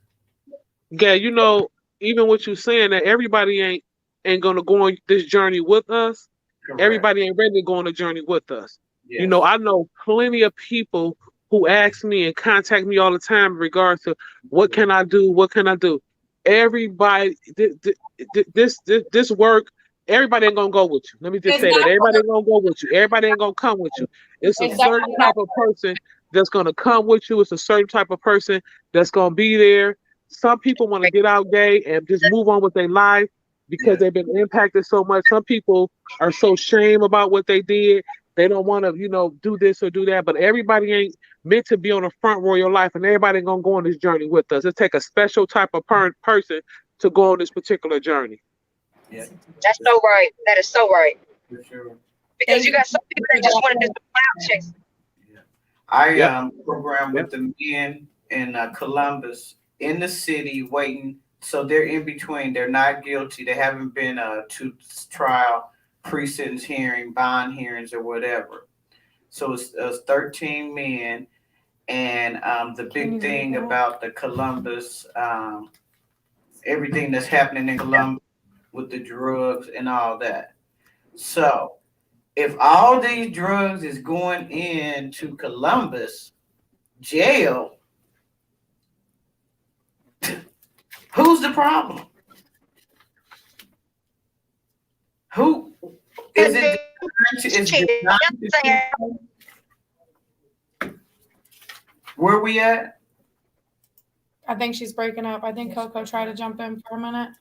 F: Yeah, you know, even what you're saying, that everybody ain't gonna go on this journey with us.
A: Correct.
F: Everybody ain't ready to go on a journey with us.
A: Yes.
F: You know, I know plenty of people who ask me and contact me all the time in regards to what can I do? What can I do? Everybody, this work, everybody ain't gonna go with you. Let me just say that. Everybody ain't gonna go with you. Everybody ain't gonna come with you. It's a certain type of person that's gonna come with you. It's a certain type of person that's gonna be there. Some people want to get out gay and just move on with their life because they've been impacted so much. Some people are so ashamed about what they did. They don't want to, you know, do this or do that. But everybody ain't meant to be on the front row of your life, and everybody ain't gonna go on this journey with us. It take a special type of person to go on this particular journey.
A: Yeah.
E: That's so right. That is so right.
A: For sure.
E: Because you got some people that just want to do some cloud chasing.
A: I program with the men in Columbus in the city waiting. So they're in between. They're not guilty. They haven't been to trial, pre-sentence hearing, bond hearings, or whatever. So it's 13 men. And the big thing about the Columbus, everything that's happening in Columbus with the drugs and all that. So if all these drugs is going into Columbus jail, who's the problem? Who is it? Where we at?
D: I think she's breaking up. I think Coco tried to jump in for a minute.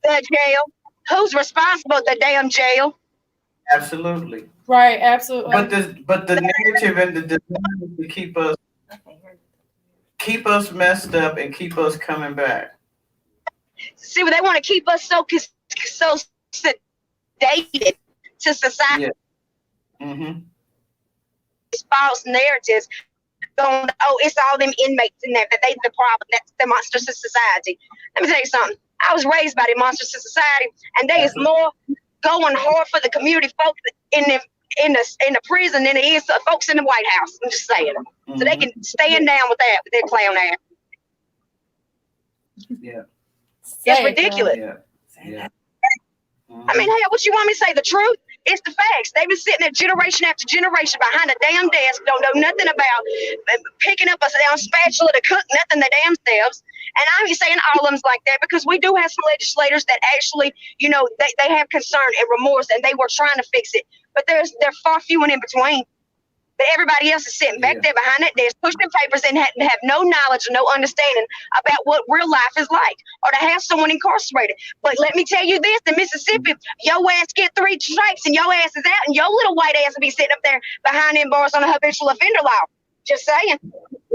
E: The jail. Who's responsible? The damn jail.
A: Absolutely.
D: Right, absolutely.
A: But the narrative and the design is to keep us messed up and keep us coming back.
E: See, they want to keep us so sedated to society.
A: Yeah. Mm-hmm.
E: False narratives going, oh, it's all them inmates in there, that they the problem, that's the monsters of society. Let me tell you something. I was raised by the monsters of society, and there is more going hard for the community folks in the prison than it is for folks in the White House. I'm just saying. So they can stand down with that, with their clown ass.
A: Yeah.
E: It's ridiculous.
A: Yeah.
E: I mean, hell, what you want me to say? The truth? It's the facts. They've been sitting there generation after generation behind a damn desk, don't know nothing about picking up a damn spatula to cook nothing their damn selves. And I'm saying all of them's like that because we do have some legislators that actually, you know, they have concern and remorse and they were trying to fix it. But they're far few and in between. But everybody else is sitting back there behind that desk, pushing papers and have no knowledge or no understanding about what real life is like, or to have someone incarcerated. But let me tell you this: in Mississippi, your ass get 3 stripes and your ass is out, and your little white ass will be sitting up there behind them bars on a habitual offender law. Just saying.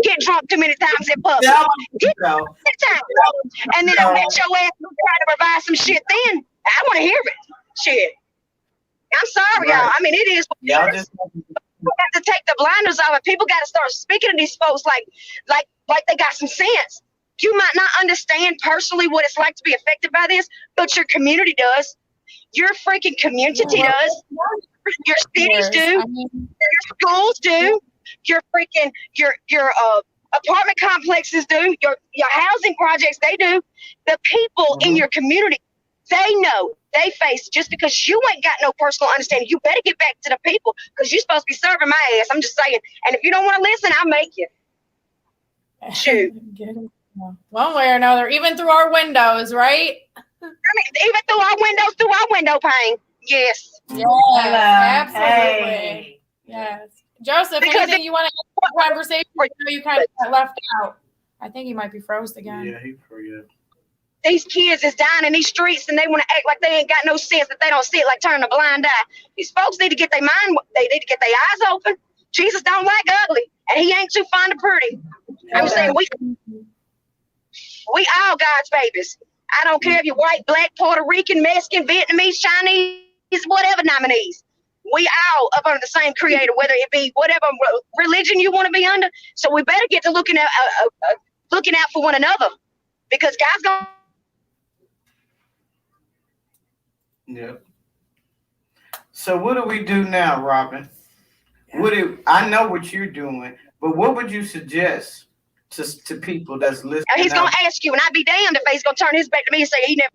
E: Get drunk too many times in public. Get time. And then I bet your ass will try to provide some shit then. I want to hear it. Shit. I'm sorry,
A: Right.
E: y'all. I mean, it is what
A: Y'all
E: it is.
A: just
E: People got to take the blinders off, and people got to start speaking to these folks like they got some sense. You might not understand personally what it's like to be affected by this, but your community does. Your freaking community
D: Yeah,
E: does. Your cities
D: years.
E: do.
D: I mean,
E: Your schools do. Your freaking your apartment complexes do. Your housing projects, they do. The people in your community, they know they face, just because you ain't got no personal understanding. You better get back to the people, because you're supposed to be serving my ass. I'm just saying. And if you don't want to listen, I'll make you. Shoot.
D: one way or another, even through our windows, right?
E: I mean, even through our window pane. Yes.
D: Yes,
C: Hello.
D: absolutely.
C: Hey.
D: Yes. Joseph,
E: Because
D: anything you want to add to the conversation? I know you kind of got left out. I think he might be froze again.
A: Yeah, he forgot.
E: These kids is dying in these streets, and they want to act like they ain't got no sense, that they don't see it, like turning a blind eye. These folks need to get their mind, they need to get their eyes open. Jesus don't like ugly, and he ain't too fond of pretty. I'm saying we all God's babies. I don't care if you're white, black, Puerto Rican, Mexican, Vietnamese, Chinese, whatever nominees. We all up under the same creator, whether it be whatever religion you want to be under. So we better get to looking out for one another, because God's gonna.
A: Yeah. So what do we do now, Robin? I know what you're doing, but what would you suggest to people that's listening?
E: He's gonna ask you, and I'd be damned if he's gonna turn his back to me and say he never.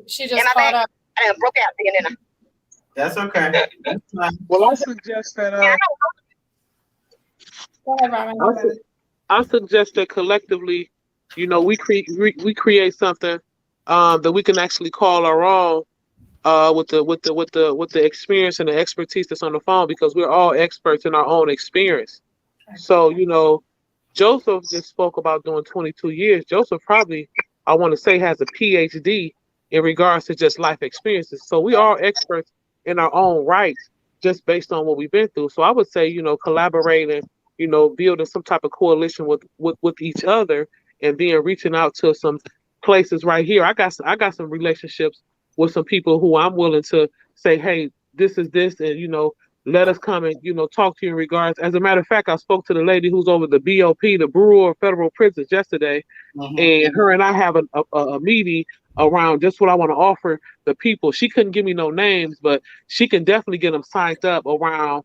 D: She just caught up.
E: I done broke out again, didn't I?
A: That's okay. That's fine.
F: Well, I suggest that
D: Go ahead, Robin.
F: I suggest that collectively, we create something that we can actually call our own, with the experience and the expertise that's on the phone, because we're all experts in our own experience. So, Joseph just spoke about doing 22 years. Joseph probably, I want to say, has a PhD in regards to just life experiences. So we are experts in our own rights, just based on what we've been through. So I would say, collaborating, building some type of coalition with each other, and then reaching out to some places right here. I got some relationships with some people who I'm willing to say, hey, this is this, and let us come and talk to you in regards. As a matter of fact, I spoke to the lady who's over the BOP, the Bureau of Federal Prisons, yesterday, and her and I have a meeting around just what I want to offer the people. She couldn't give me no names, but she can definitely get them signed up around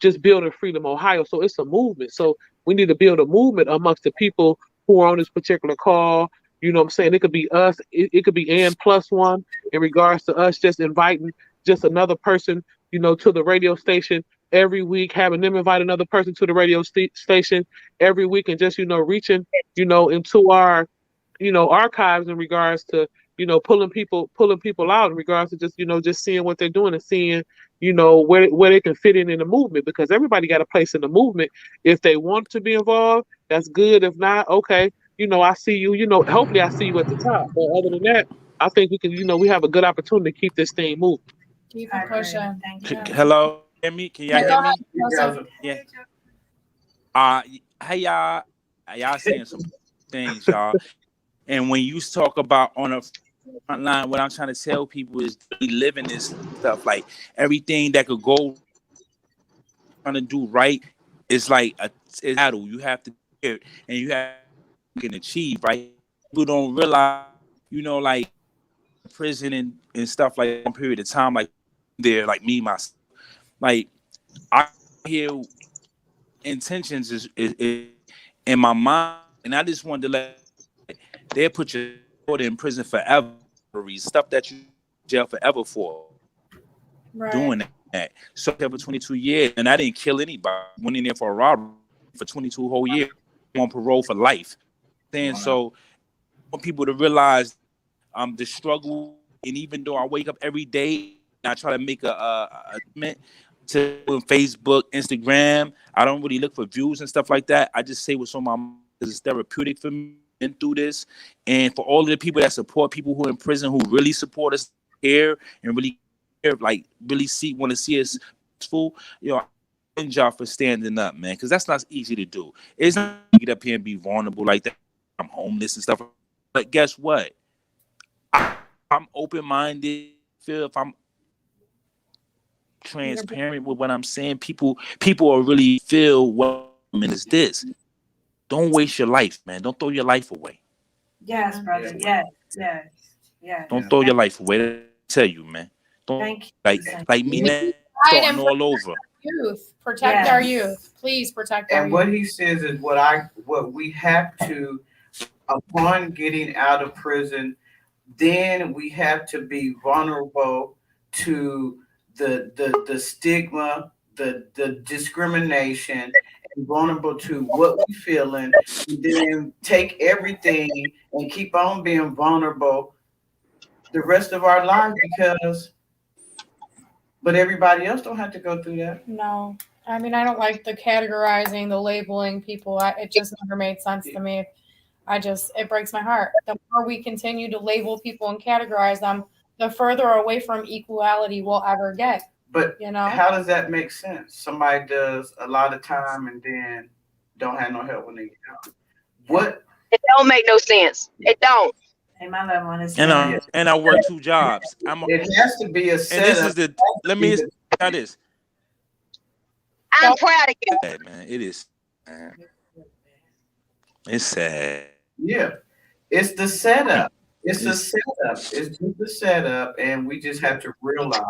F: just building Freedom Ohio. So it's a movement. So we need to build a movement amongst the people who are on this particular call. You know what I'm saying? It could be us. It could be N plus one, in regards to us just inviting just another person, to the radio station every week, having them invite another person to the radio station every week, and just, reaching, into our, archives in regards to, pulling people out in regards to just seeing what they're doing, and seeing, where they can fit in the movement, because everybody got a place in the movement. If they want to be involved, that's good. If not, okay. I see you, hopefully I see you at the top. But other than that, I think we can, we have a good opportunity to keep this thing moving.
D: Keep it pushing.
C: Thank you.
G: Hello, hear me? Can y'all hear me?
D: Joseph.
G: Yeah. Hey y'all saying some things, y'all. And when you talk about on the front line, what I'm trying to tell people is we living this stuff. Like everything that could go trying to do right is like it's a battle. You have to do it, and you have to achieve, right? People don't realize, like prison and stuff like one period of time, like they're like me, myself. Like I hear intentions is in my mind, and I just wanted to let they put you in prison forever, stuff that you jail forever for, doing that. So there for 22 years, and I didn't kill anybody. Went in there for a robbery for 22 whole years, on parole for life. And so I want people to realize the struggle, and even though I wake up every day, I try to make a commitment to Facebook, Instagram. I don't really look for views and stuff like that. I just say what's on my mind, because it's therapeutic for me. Been through this, and for all of the people that support people who are in prison, who really support us here and really care, like really want to see us full. I thank y'all for standing up, man, because that's not easy to do. It's not to get up here and be vulnerable like that. I'm homeless and stuff, but guess what? I'm open-minded. Feel if I'm transparent with what I'm saying. People are really feel what is this. Don't waste your life, man. Don't throw your life away.
C: Yes, brother. Yes, yes, yes.
G: Don't throw your life away. I tell you, man. Don't
C: Thank you.
G: like me now, starting all over.
D: Youth, protect our youth. Please protect our
A: And
D: youth.
A: what he says is what we have to, upon getting out of prison, then we have to be vulnerable to the stigma, the discrimination, and vulnerable to what we're feeling, and then take everything and keep on being vulnerable the rest of our lives, but everybody else don't have to go through that.
D: No. I mean, I don't like the categorizing, the labeling people. It just never made sense to me. It breaks my heart. The more we continue to label people and categorize them, the further away from equality we'll ever get.
A: But how does that make sense? Somebody does a lot of time and then don't have no help when they get out. What?
E: It don't make no sense. It don't.
C: Hey, my loved one is.
G: And I work 2 jobs.
A: It has to be a setup.
G: And this is the. Let me tell this.
E: I'm proud of you.
G: Man, it is. Man. It's sad.
A: Yeah, it's the setup. It's a setup. It's just the setup, and we just have to realize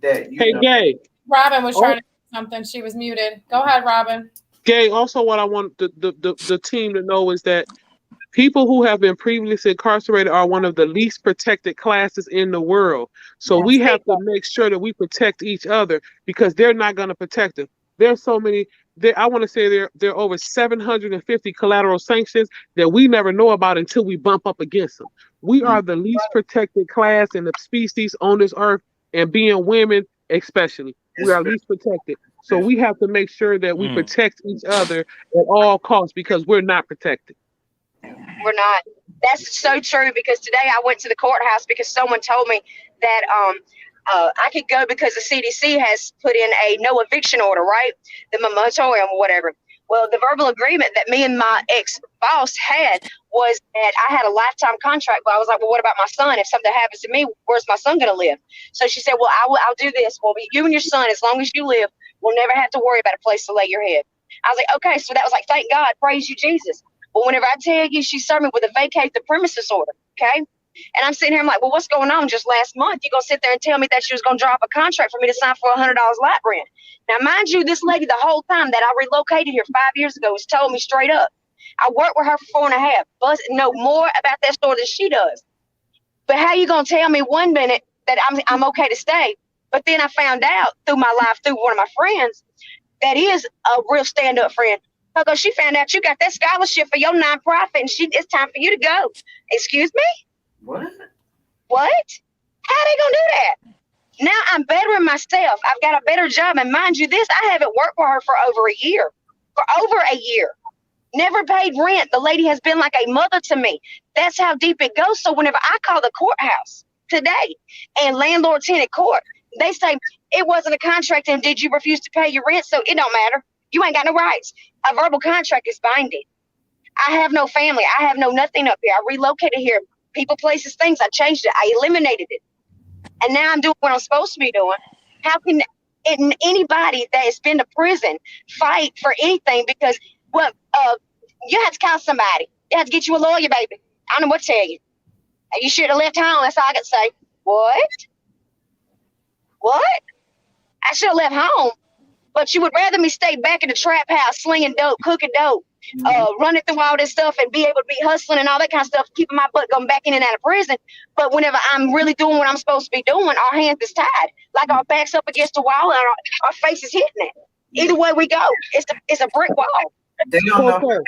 A: that.
F: Gay.
D: Robin was trying to do something. She was muted. Go ahead, Robin.
F: Gay. Also, what I want the team to know is that people who have been previously incarcerated are one of the least protected classes in the world. So we have to make sure that we protect each other because they're not going to protect us. There's so many. I want to say there are over 750 collateral sanctions that we never know about until we bump up against them. We are the least protected class in the species on this earth, and being women especially, we are least protected. So we have to make sure that we protect each other at all costs because we're not protected.
E: We're not. That's so true because today I went to the courthouse because someone told me that I could go because the CDC has put in a no eviction order, right? The moratorium or whatever. Well, the verbal agreement that me and my ex-boss had was that I had a lifetime contract. But I was like, well, what about my son? If something happens to me, where's my son going to live? So she said, well, I'll do this. Well, you and your son, as long as you live, will never have to worry about a place to lay your head. I was like, okay. So that was like, thank God, praise you, Jesus. Well, whenever I tell you, she served me with a vacate the premises order, okay? And I'm sitting here, I'm like, well, what's going on? Just last month, you're going to sit there and tell me that she was going to drop a contract for me to sign for $100 lot rent. Now, mind you, this lady, the whole time that I relocated here 5 years ago, has told me straight up. I worked with her for 4.5, but know more about that store than she does. But how you going to tell me 1 minute that I'm okay to stay? But then I found out through my life, through one of my friends, that is a real stand-up friend. Because she found out you got that scholarship for your nonprofit and it's time for you to go. Excuse me?
A: What?
E: How they gonna do that? Now I'm bettering myself. I've got a better job. And mind you this, I haven't worked for her for over a year. Never paid rent. The lady has been like a mother to me. That's how deep it goes. So whenever I call the courthouse today and landlord-tenant court, they say, it wasn't a contract and did you refuse to pay your rent? So it don't matter. You ain't got no rights. A verbal contract is binding. I have no family. I have no nothing up here. I relocated here. People, places, things. I changed it. I eliminated it. And now I'm doing what I'm supposed to be doing. How can anybody that has been to prison fight for anything? Because, well, you have to call somebody. You have to get you a lawyer, baby. I don't know what to tell you. You should have left home. That's all I can say. What? I should have left home. But you would rather me stay back in the trap house, slinging dope, cooking dope, running through all this stuff and be able to be hustling and all that kind of stuff, keeping my butt going back in and out of prison. But whenever I'm really doing what I'm supposed to be doing, our hands is tied. Like our backs up against the wall and our face is hitting it. Either way we go, it's a brick wall.
A: They don't know.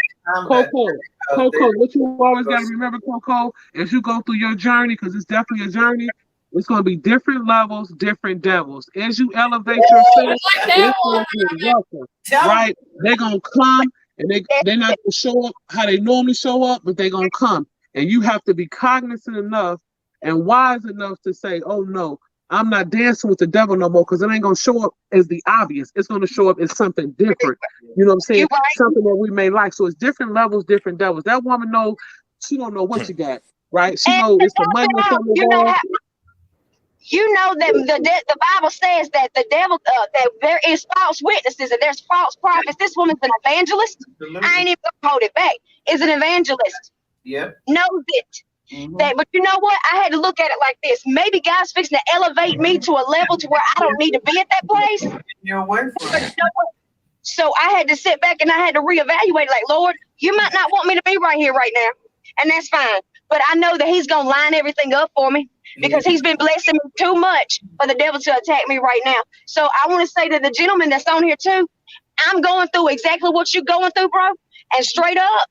F: Coco, what you always got to remember, Coco, as you go through your journey, because it's definitely a journey, it's going to be different levels, different devils. As you elevate yourself, it's going to be welcome, right? They're going to come, and they're not going to show up how they normally show up, but they're going to come. And you have to be cognizant enough and wise enough to say, oh, no, I'm not dancing with the devil no more, because it ain't going to show up as the obvious. It's going to show up as something different. You know what I'm saying?
E: Right.
F: Something that we may like. So it's different levels, different devils. That woman knows, she don't know what you got, right? She knows it's the money or something.
E: You know that the Bible says that the devil, that there is false witnesses and there's false prophets. This woman's an evangelist.
A: Absolutely.
E: I ain't even gonna hold it back. Is an evangelist.
A: Yep.
E: Knows it.
A: Mhm.
E: That, but you know what? I had to look at it like this. Maybe God's fixing to elevate me to a level to where I don't need to be at that place.
A: You're away from
E: But
A: it.
E: you know what? So I had to sit back and I had to reevaluate. Like, Lord, you might not want me to be right here right now, and that's fine. But I know that He's gonna line everything up for me because He's been blessing me too much for the devil to attack me right now. So I want to say to the gentleman that's on here too, I'm going through exactly what you're going through, bro. And straight up,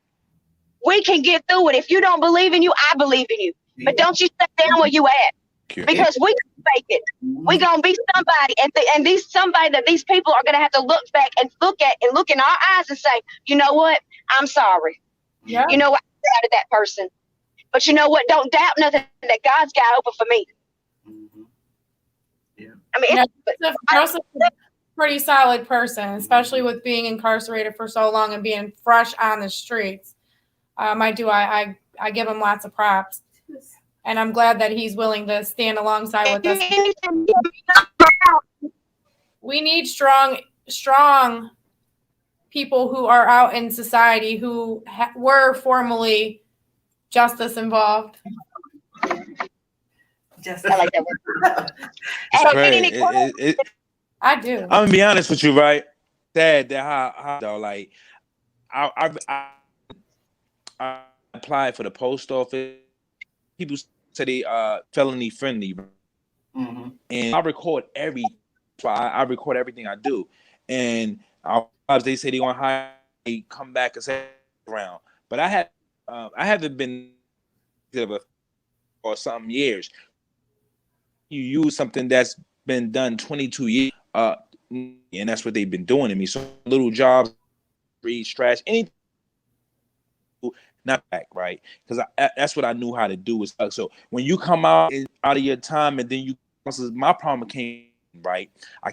E: we can get through it. If you don't believe in you, I believe in you. But don't you stay down where you at, because we can fake it. We gonna be somebody, and these somebody that these people are gonna have to look back and look at and look in our eyes and say, you know what? I'm sorry.
D: Yeah.
E: You know what? I doubted that person. But you know what? Don't doubt nothing that God's got open for me.
A: Mhm.
E: I mean,
D: Yeah, Joseph's a pretty solid person, especially with being incarcerated for so long and being fresh on the streets. I give him lots of props, and I'm glad that he's willing to stand alongside with us. We need strong people who are out in society who were formerly justice involved.
B: Just
E: I like that word.
G: It's
E: And
G: great.
D: I do.
G: I'm gonna be honest with you, right? Sad that how though, like I applied for the post office. People say they felony friendly,
A: Mhm.
G: and I record I record everything I do, and they say they want to hire me, come back and say around, but I haven't been for some years. You use something that's been done 22 years, and that's what they've been doing to me. So little jobs, read, trash, anything, not back, right? Because that's what I knew how to do. So when you come out of your time, and then my problem came, right? I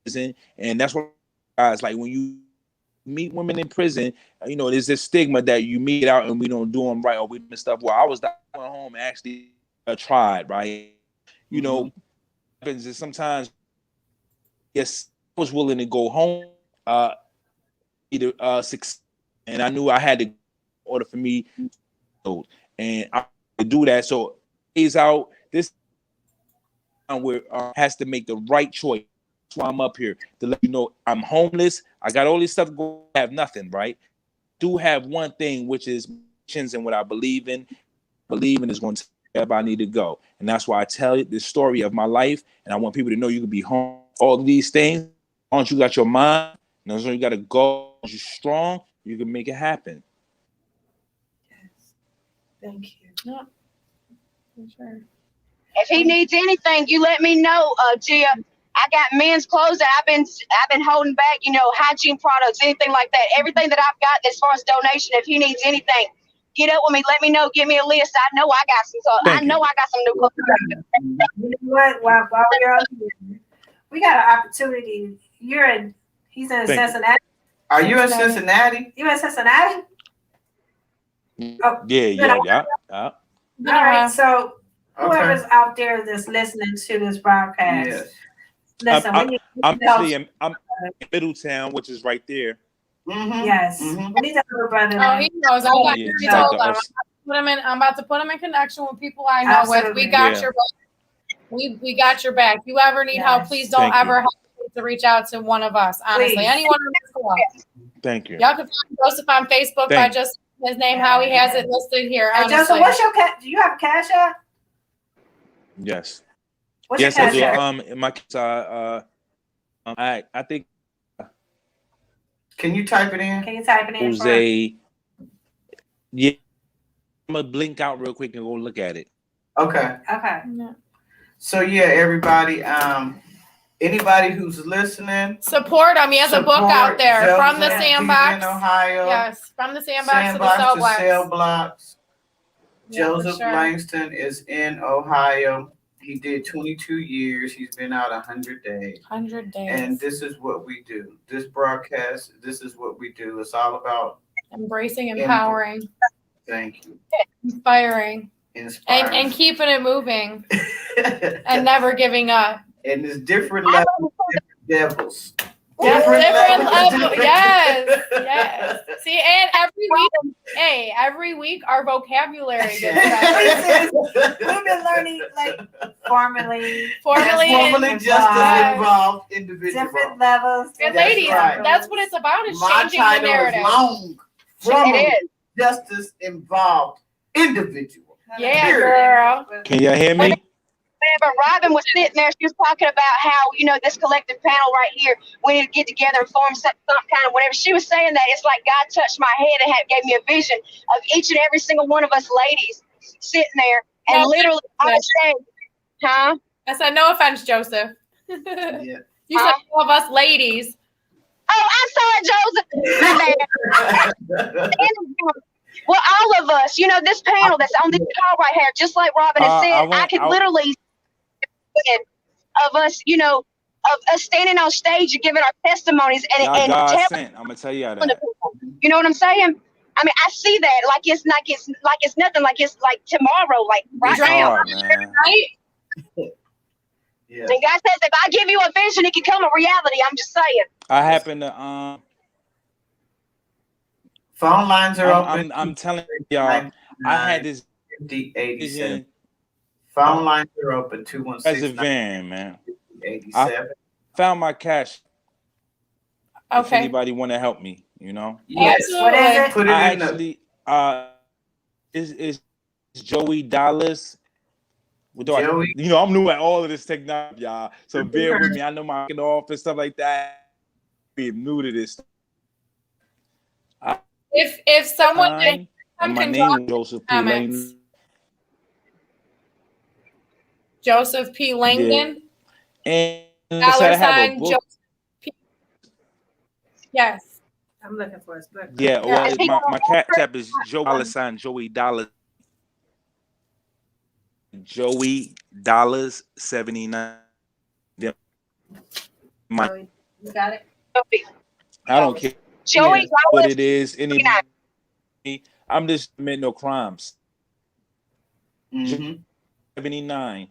G: came, and that's what guys like when you meet women in prison. You know, there's this stigma that you meet out and we don't do them right, or we do stuff. Well, I was going home and actually tried, right? You know, happens is sometimes, yes, I was willing to go home, either succeed, and I knew I had to in order for me to, and I could do that. So he's out this time where has to make the right choice. That's why I'm up here to let you know I'm homeless. I got all this stuff going, I have nothing, right? Do have one thing, which is and what I believe in. Believing is going to wherever I need to go, and that's why I tell you the story of my life. And I want people to know you can be home. All of these things, as long as you got your mind, and as long as you got to go, as you're strong, you can make it happen.
B: thank you.
D: Yeah, for sure.
E: if he needs anything, you let me know, Gia. I got men's clothes that I've been holding back, you know, hygiene products, anything like that. Everything that I've got as far as donation, if he needs anything, get up with me, let me know, give me a list. I know I got some, so
G: Thank
E: I know
G: you.
E: I got some new clothes.
B: You know what? While we're out here, we got an opportunity. He's in
G: Thank you.
B: Cincinnati.
A: Are you in Cincinnati?
B: You in Cincinnati? Oh,
G: Yeah.
B: all right. So whoever's out there that's listening to this broadcast,
A: Yes.
B: listen.
G: I'm in Middletown, which is right there.
A: Mhm.
B: Yes,
A: Mhm.
B: we need to have a brother.
D: Oh, he knows. I got
G: Yeah,
D: you.
G: it's like
D: Hold
G: the
D: on.
G: us-
D: I'm about to put him in connection with people I know with.
B: Absolutely.
D: We got
G: Yeah.
D: your back. We got your back. You ever need help,
B: Yes.
D: please don't
G: Thank you.
D: ever hesitate to reach out to one of us. Honestly,
B: Please.
D: anyone on this call.
G: Thank you.
D: Y'all can find Joseph on Facebook by
G: Thank
D: just his name, how he has it listed here.
B: Hey,
D: Honestly.
B: Joseph, what's your do you have a cash app?
G: Yes.
B: What's
G: Yes,
B: your
G: I
B: cash
G: do.
B: app?
G: My kids I think
A: Can you type it in?
B: Can you type it in? for us?
G: Jose. Yeah, I'm gonna blink out real quick and go look at it.
A: Okay.
B: Okay.
D: Yeah.
A: So yeah, everybody, anybody who's listening,
D: Support him. He has a book out there,
A: Joseph,
D: From the
A: he's
D: Sandbox.
A: in Ohio.
D: Yes, From the Sandbox to the
A: Sandbox
D: Cell
A: to
D: Blocks.
A: Cell Blocks.
D: Yeah, for
A: Joseph
D: sure.
A: Langston is in Ohio. He did 22 years. He's been out 100 days.
D: 100 days.
A: And this is what we do. This broadcast, this is what we do. It's all about,
D: Embracing, empowering,
A: thank you.
D: inspiring.
A: inspiring.
D: and keeping it moving and never giving up.
A: And there's different levels, different devils.
D: Different level. Yes, yes. See, and every week our vocabulary gets better.
B: We've been learning like formally
A: Formally justice involved individual.
B: different levels.
D: And
A: That's
D: ladies,
A: right.
D: that's what it's about, is
A: My
D: changing the
A: title
D: narrative.
A: is long. Formally justice involved individual.
D: Yeah,
A: Period.
D: girl.
G: Can y'all hear me?
E: Whenever Robin was sitting there, she was talking about how, this collective panel right here, we need to get together and form some kind of whatever. She was saying that it's like God touched my head and gave me a vision of each and every single one of us ladies sitting there and literally on the stage. Huh?
D: I said, no offense, Joseph.
A: Yeah.
D: You said all of us ladies.
E: Oh, I'm sorry, Joseph. My bad. Well, all of us, this panel that's on this call right here, just like Robin has said, I could literally of us, of us standing on stage and giving our testimonies and
G: God
E: telling
G: sent. I'm gonna tell you that.
E: people. You know what I'm saying? I mean, I see that like it's nothing, like it's like tomorrow, like right
G: It's
E: now.
G: hard, man.
D: Right?
A: Yeah.
E: And God says, if I give you a vision, it can come a reality. I'm just saying.
G: I happen to
A: Phone lines are open.
G: I'm telling y'all, I had this
A: 5087.
G: vision
A: Phone lines are open.
G: as a
A: 216
G: van, man.
A: 87.
G: Found my cash. If
D: Okay.
G: anybody want to help me,
A: Yes.
B: What is it?
A: Put it
G: I
A: in
G: actually is Joey Dallas.
A: Joey.
G: I'm new at all of this technology, y'all. So bear with me. I know my off and stuff like that. I'm new to this.
D: If someone
G: And my
D: can
G: name
D: drop
G: is Joseph P.
D: comments.
G: Langdon.
D: Joseph P. Langdon,
G: And
D: dollar
G: I have a
D: sign
G: book.
D: Joseph P. Yes.
B: I'm looking for his book.
G: Yeah, well,
E: Yeah.
G: my cat tap is Joey Dollars. Joey Dollars 79. Yeah.
C: You got it?
G: I don't care
E: Joey
G: what
E: Dallas.
G: it is. I'm just commit no crimes.
A: Mhm.
G: 79.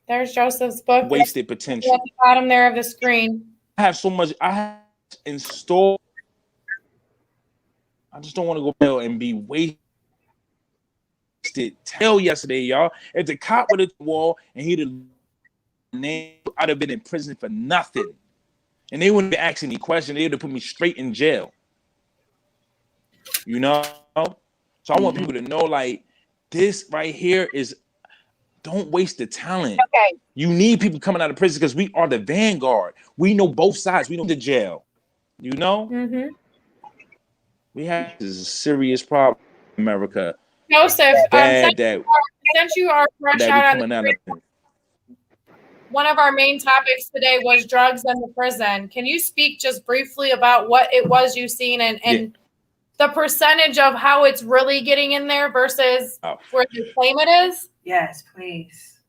D: There's Joseph's book.
G: Wasted
D: At
G: potential.
D: the bottom there of the screen.
G: I have so much. I have in store. I just don't want to go and be wasted. Tell yesterday, y'all, if the cop would have wall and he'd have name, I'd have been in prison for nothing. And they wouldn't be asking me questions. They would have put me straight in jail. So I want people to know, like, this right here is, don't waste the talent.
E: Okay.
G: You need people coming out of prison because we are the vanguard. We know both sides. We know the jail.
D: Mm-hmm.
G: We have this is a serious problem in America.
D: Joseph,
G: Bad
D: since you are fresh
G: that
D: out
G: we
D: on
G: coming
D: the
G: out of
D: one of our main topics today was drugs in the prison. Can you speak just briefly about what it was you've seen and the percentage of how it's really getting in there versus where you claim it is?
B: Yes, please.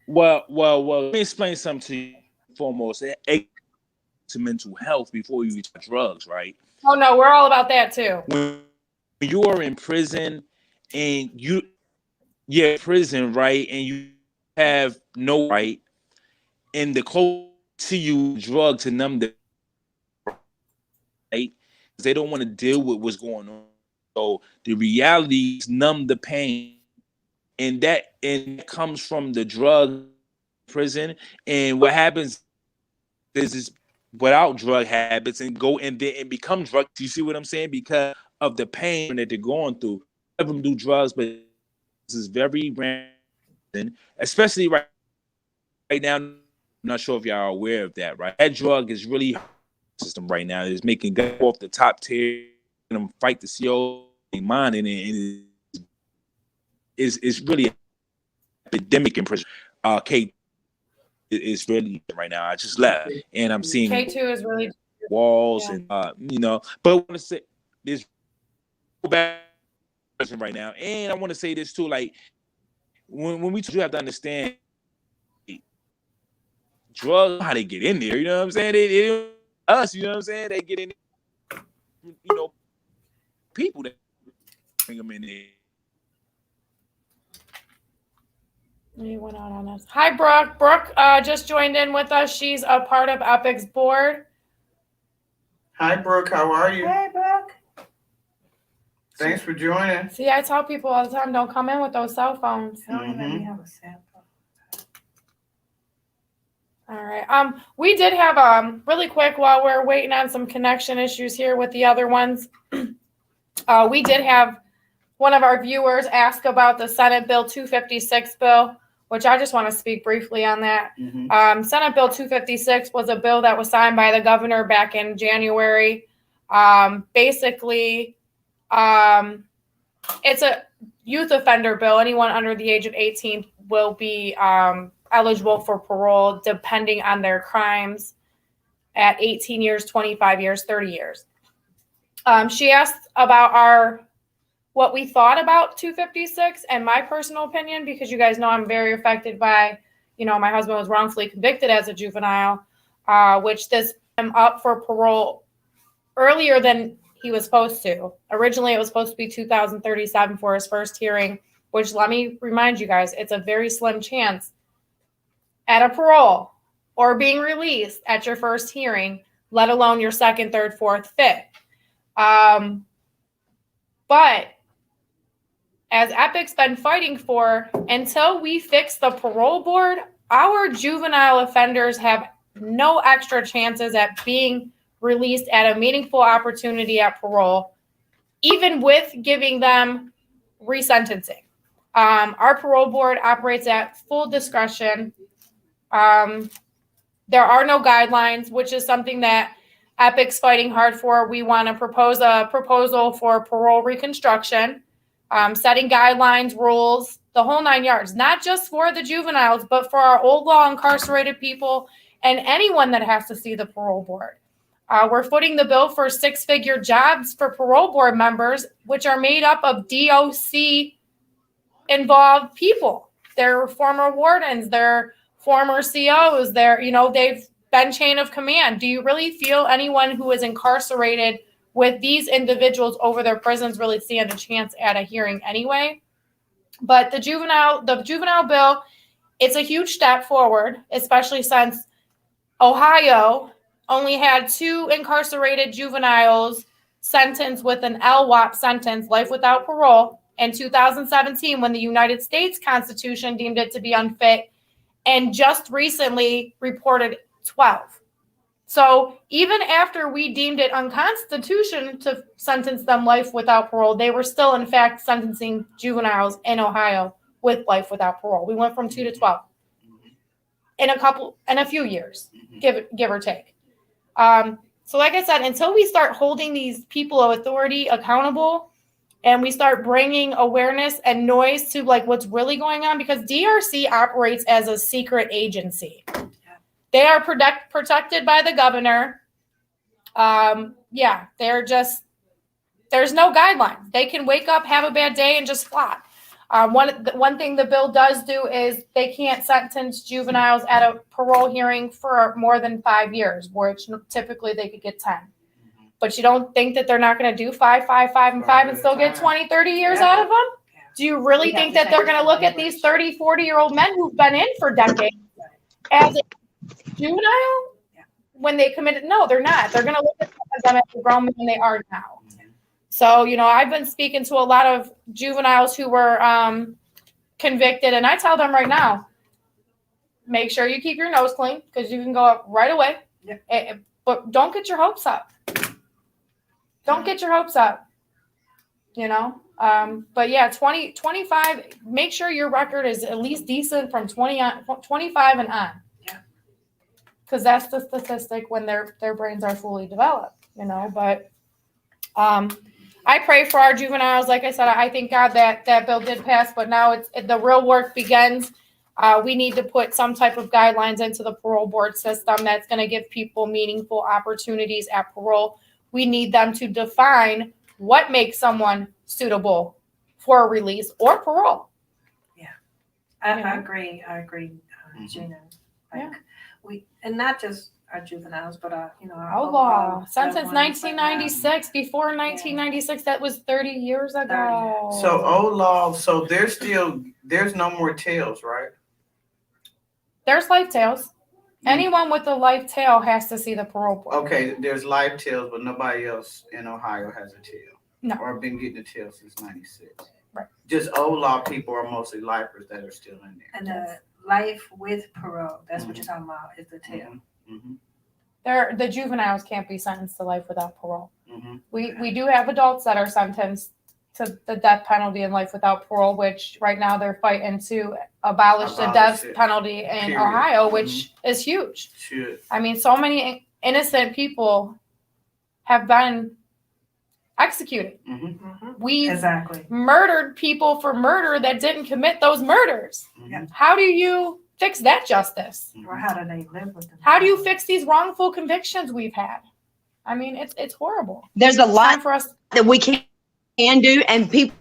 G: Well, let me explain something to you foremost. To mental health before you reach drugs, right?
D: Oh no, we're all about that too.
G: When you are in prison and prison, right, and you have no right, and the close to you drug to numb the right, because they don't want to deal with what's going on. So the reality is numb the pain, and that comes from the drug prison. And what happens is this without drug habits and go and become drugs. You see what I'm saying? Because of the pain that they're going through. Some of them do drugs, but this is very random, especially right now. I'm not sure if y'all are aware of that, right? That drug is really system right now. It's making go off the top tier and them fight the CO mind, and it's really an epidemic in prison. K is really right now. I just left and I'm seeing
D: K2 is really
G: walls and but I want to say this bad right now, and I want to say this too. Like when we you have to understand drugs, how they get in there. You know what I'm saying? They us. You know what I'm saying? They get in. People that bring them in there.
D: You went out on us. Hi, Brooke. Brooke just joined in with us. She's a part of Epic's board.
A: Hi, Brooke. How are you?
B: Hey, Brooke.
A: Thanks for joining.
D: See, I tell people all the time, don't come in with those cell phones.
B: Don't let me have a sample.
D: All right. We did have really quick while we're waiting on some connection issues here with the other ones. We did have one of our viewers ask about the Senate Bill 256 bill, which I just want to speak briefly on that. Senate Bill 256 was a bill that was signed by the governor back in January. Basically, it's a youth offender bill. Anyone under the age of 18 will be eligible for parole depending on their crimes at 18 years, 25 years, 30 years. She asked about what we thought about 256 and my personal opinion, because you guys know I'm very affected by, my husband was wrongfully convicted as a juvenile, which this him up for parole earlier than he was supposed to. Originally, it was supposed to be 2037 for his first hearing, which, let me remind you guys, it's a very slim chance at a parole or being released at your first hearing, let alone your second, third, fourth, fifth. But as Epic's been fighting for, until we fix the parole board, our juvenile offenders have no extra chances at being released at a meaningful opportunity at parole, even with giving them resentencing. Our parole board operates at full discretion. There are no guidelines, which is something that Epic's fighting hard for. We want to propose a proposal for parole reconstruction, setting guidelines, rules, the whole 9 yards, not just for the juveniles, but for our old law incarcerated people and anyone that has to see the parole board. We're footing the bill for 6-figure jobs for parole board members, which are made up of DOC involved people. They're former wardens, they're former COs, they've been chain of command. Do you really feel anyone who is incarcerated with these individuals over their prisons really stand a chance at a hearing anyway? But the juvenile bill, it's a huge step forward, especially since Ohio only had 2 incarcerated juveniles sentenced with an LWOP sentence, life without parole, in 2017 when the United States Constitution deemed it to be unfit, and just recently reported 12. So even after we deemed it unconstitutional to sentence them life without parole, they were still, in fact, sentencing juveniles in Ohio with life without parole. We went from 2 to 12 in a few years, give or take. So like I said, until we start holding these people of authority accountable and we start bringing awareness and noise to like what's really going on, because DRC operates as a secret agency. They are protected by the governor. There's no guidelines. They can wake up, have a bad day, and just flop. One thing the bill does do is they can't sentence juveniles at a parole hearing for more than 5 years, which typically they could get 10. But you don't think that they're not going to do 5, 5, 5, and 5 and still get 20, 30 years out of them? Do you really think that they're going to look at these 30, 40-year-old men who've been in for decades as a juvenile when they committed? No, they're not. They're going to look at them as the grown men they are now. So, I've been speaking to a lot of juveniles who were convicted, and I tell them right now, make sure you keep your nose clean because you can go up right away. But don't get your hopes up. Don't get your hopes up, But yeah, 25, make sure your record is at least decent from 25 and on. Because that's the statistic when their brains are fully developed, But I pray for our juveniles. Like I said, I thank God that bill did pass, but now the real work begins. We need to put some type of guidelines into the parole board system that's going to give people meaningful opportunities at parole. We need them to define what makes someone suitable for a release or parole.
B: I agree, Gina. And not just
C: our juveniles, but our
D: Outlaw. Since
C: definitely
D: 1996. Before 1996, that was 30 years ago.
A: So old law, so there's no more tails, right?
D: There's life tails. Anyone with a life tail has to see the parole board.
A: Okay, there's live tails, but nobody else in Ohio has a tail.
D: No.
A: Or been getting a tail since '96.
D: Right.
A: Just old law people are mostly lifers that are still in there.
C: And the life with parole, that's what you're talking about, is the tail.
A: Mm-hmm.
D: The juveniles can't be sentenced to life without parole.
A: Mm-hmm.
D: We do have adults that are sentenced to the death penalty and life without parole, which right now they're fighting to abolish the death penalty in
A: Period.
D: Ohio, which is huge.
A: Should.
D: I mean, so many innocent people have been executed.
A: Mm-hmm.
D: We
C: Exactly.
D: murdered people for murder that didn't commit those murders.
A: Mm-hmm.
D: How do you fix that justice?
C: Or how do they live with them?
D: How do you fix these wrongful convictions we've had? I mean, it's horrible.
E: There's a
D: It's
E: lot
D: time for us.
E: that we can do, and people